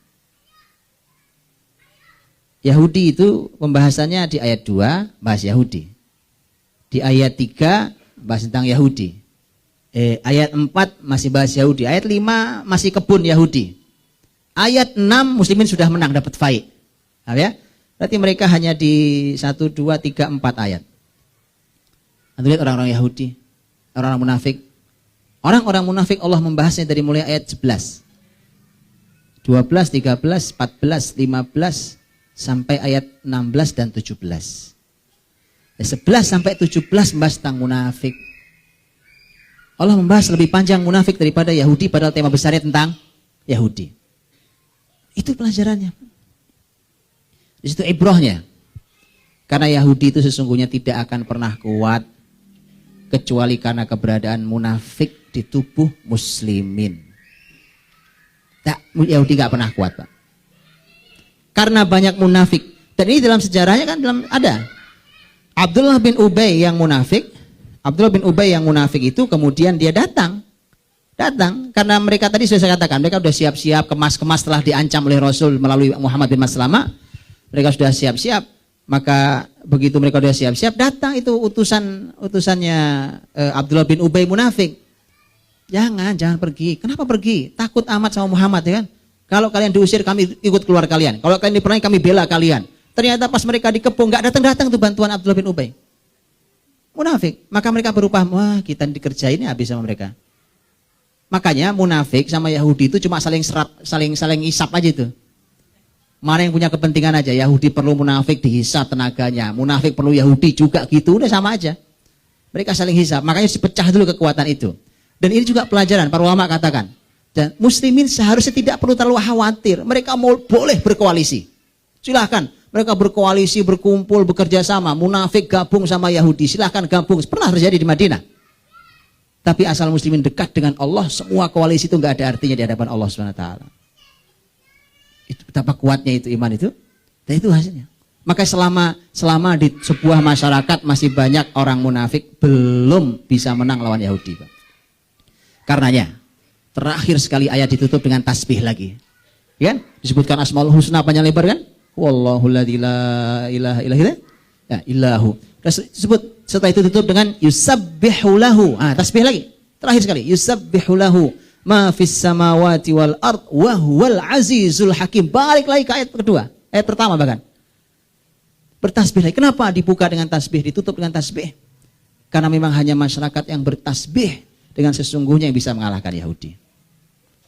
Yahudi itu pembahasannya di ayat 2 bahas Yahudi. Di ayat 3 bahas tentang Yahudi. Ayat 4 masih bahas Yahudi. Ayat 5 masih kebun Yahudi. Ayat 6 muslimin sudah menang, dapat faid. Ya? Berarti mereka hanya di 1, 2, 3, 4 ayat. Anda lihat orang-orang Yahudi, orang-orang munafik. Orang-orang munafik Allah membahasnya dari mulai ayat 11. 12, 13, 14, 15 sampai ayat 16 dan 17. 11 sampai 17 membahas tentang munafik. Allah membahas lebih panjang munafik daripada Yahudi, padahal tema besarnya tentang Yahudi. Itu pelajarannya. Di situ ibrohnya. Karena Yahudi itu sesungguhnya tidak akan pernah kuat kecuali karena keberadaan munafik di tubuh muslimin. Yahudi gak pernah kuat, Pak. Karena banyak munafik. Dan ini dalam sejarahnya kan ada. Abdullah bin Ubay yang munafik. Abdullah bin Ubay yang munafik itu kemudian dia datang karena mereka tadi sudah saya katakan, mereka sudah siap-siap, kemas-kemas setelah diancam oleh Rasul melalui Muhammad bin Maslamah. Mereka sudah siap-siap. Maka begitu mereka sudah siap-siap, datang itu utusannya Abdullah bin Ubay munafik. Jangan pergi. Kenapa pergi? Takut amat sama Muhammad, ya kan? Kalau kalian diusir, kami ikut keluar kalian. Kalau kalian diperangi, kami bela kalian. Ternyata pas mereka dikepung, gak datang tuh bantuan Abdullah bin Ubay. Munafik. Maka mereka berupah, wah kita dikerjain habis sama mereka. Makanya munafik sama Yahudi itu cuma saling isap aja itu. Mana yang punya kepentingan aja. Yahudi perlu munafik dihisap tenaganya. Munafik perlu Yahudi juga gitu. Udah sama aja. Mereka saling hisap. Makanya dipecah dulu kekuatan itu. Dan ini juga pelajaran. Para ulama katakan. Dan muslimin seharusnya tidak perlu terlalu khawatir. Mereka boleh berkoalisi. Silahkan. Mereka berkoalisi, berkumpul, bekerja sama. Munafik gabung sama Yahudi. Silahkan gabung. Pernah terjadi di Madinah. Tapi asal muslimin dekat dengan Allah, semua koalisi itu nggak ada artinya di hadapan Allah SWT. Itu betapa kuatnya itu iman itu. Dan itu hasilnya. Maka selama di sebuah masyarakat masih banyak orang munafik, belum bisa menang lawan Yahudi, Pak. Karenanya, terakhir sekali ayat ditutup dengan tasbih lagi. Ya, disebutkan Asmaul Husna panjang lebar kan? Wallahu la ilaha illahu. Disebut setelah itu tutup dengan yusabbihu lahu. Tasbih lagi. Terakhir sekali, yusabbihu lahu ma fis samawati wal ard wa huwal azizul hakim. Balik lagi ke ayat kedua, ayat pertama bahkan. Bertasbih lagi. Kenapa dibuka dengan tasbih, ditutup dengan tasbih? Karena memang hanya masyarakat yang bertasbih dengan sesungguhnya yang bisa mengalahkan Yahudi.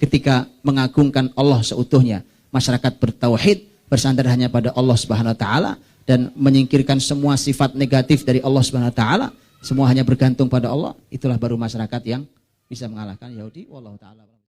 Ketika mengagungkan Allah seutuhnya, masyarakat bertauhid, bersandar hanya pada Allah Subhanahu wa taala dan menyingkirkan semua sifat negatif dari Allah Subhanahu wa taala, semua hanya bergantung pada Allah, itulah baru masyarakat yang bisa mengalahkan Yahudi. Wallahu taala.